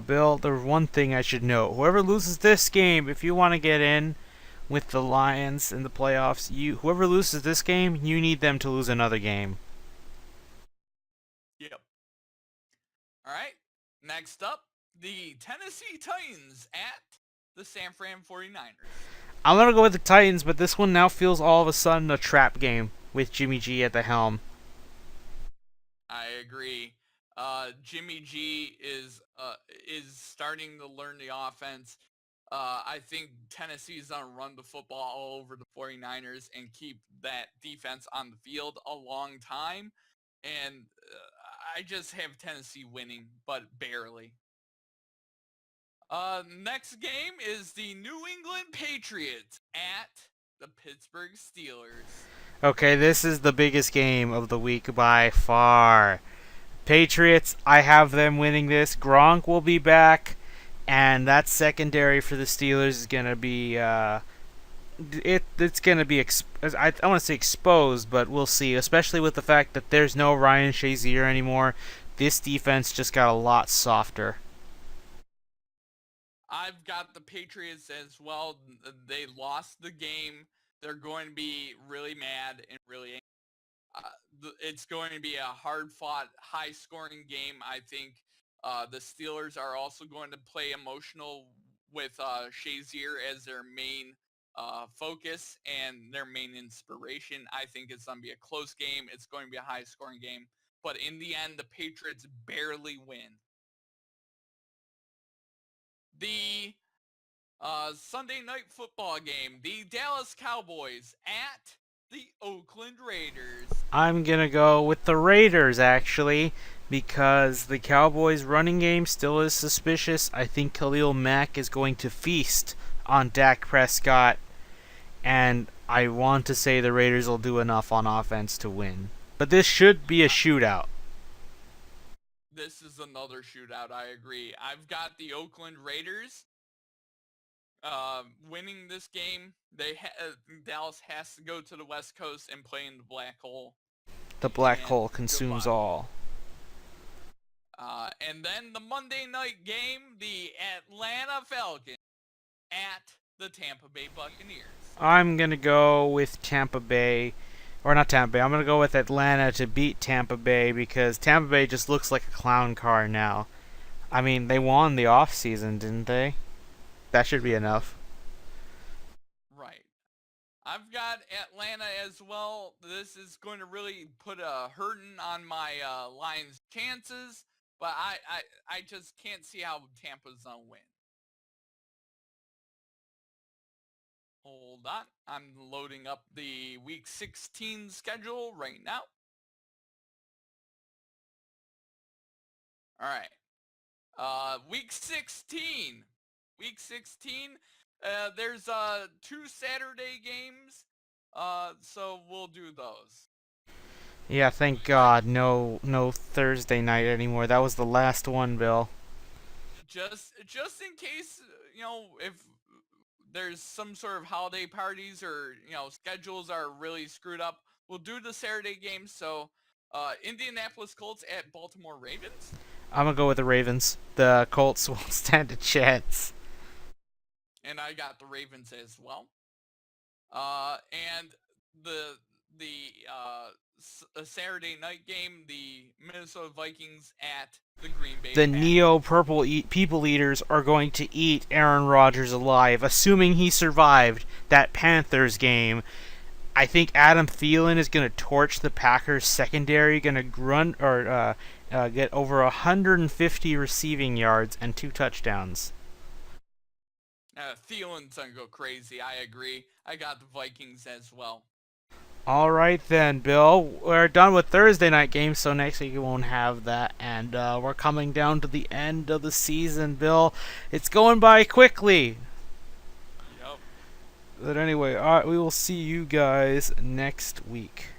Bill, there's one thing I should note. Whoever loses this game, if you want to get in with the Lions in the playoffs, whoever loses this game, you need them to lose another game. Yep. All right. Next up, the Tennessee Titans at the San Fran 49ers. I'm gonna go with the Titans, but this one now feels all of a sudden a trap game with Jimmy G at the helm. I agree. Jimmy G is starting to learn the offense. I think Tennessee's gonna run the football all over the 49ers and keep that defense on the field a long time. And I just have Tennessee winning, but barely. Next game is the New England Patriots at the Pittsburgh Steelers. Okay, this is the biggest game of the week by far. Patriots, I have them winning this. Gronk will be back, and that secondary for the Steelers is gonna be it's gonna be I want to say exposed, but we'll see. Especially with the fact that there's no Ryan Shazier anymore, this defense just got a lot softer. I've got the Patriots as well. They lost the game. They're going to be really mad and really angry. It's going to be a hard-fought, high-scoring game. I think the Steelers are also going to play emotional with Shazier as their main focus and their main inspiration. I think it's going to be a close game. It's going to be a high-scoring game. But in the end, the Patriots barely win. The Sunday night football game, the Dallas Cowboys at the Oakland Raiders. I'm gonna go with the Raiders actually, because the Cowboys' running game still is suspicious. I think Khalil Mack is going to feast on Dak Prescott, and I want to say the Raiders will do enough on offense to win. But this should be a shootout. This is another shootout, I agree. I've got the Oakland Raiders winning this game. Dallas has to go to the West Coast and play in the black hole. The black And hole consumes goodbye. all. And then the Monday night game, the Atlanta Falcons at the Tampa Bay Buccaneers. I'm gonna go with Tampa Bay, or not Tampa Bay. I'm gonna go with Atlanta to beat Tampa Bay because Tampa Bay just looks like a clown car now. I mean, they won the off season, didn't they? That should be enough. Right. I've got Atlanta as well. This is going to really put a hurting on my Lions' chances, but I just can't see how Tampa's gonna win. Hold on, I'm loading up the Week 16 schedule right now. All right. Week 16. Week 16. There's 2 Saturday games. So we'll do those. Yeah, thank God, no Thursday night anymore. That was the last one, Bill. Just in case, if there's some sort of holiday parties or schedules are really screwed up, we'll do the Saturday games. So Indianapolis Colts at Baltimore Ravens. I'm gonna go with the Ravens. The Colts won't stand a chance. And I got the Ravens as well. And the Saturday night game, the Minnesota Vikings at the Green Bay The Packers. neo-purple people eaters are going to eat Aaron Rodgers alive, assuming he survived that Panthers game. I think Adam Thielen is going to torch the Packers secondary, going to grunt or get over 150 receiving yards and 2 touchdowns. Thielen's gonna go crazy. I agree. I got the Vikings as well. All right then, Bill. We're done with Thursday night games, so next week we won't have that. And we're coming down to the end of the season, Bill. It's going by quickly. Yep. But anyway, all right, we will see you guys next week.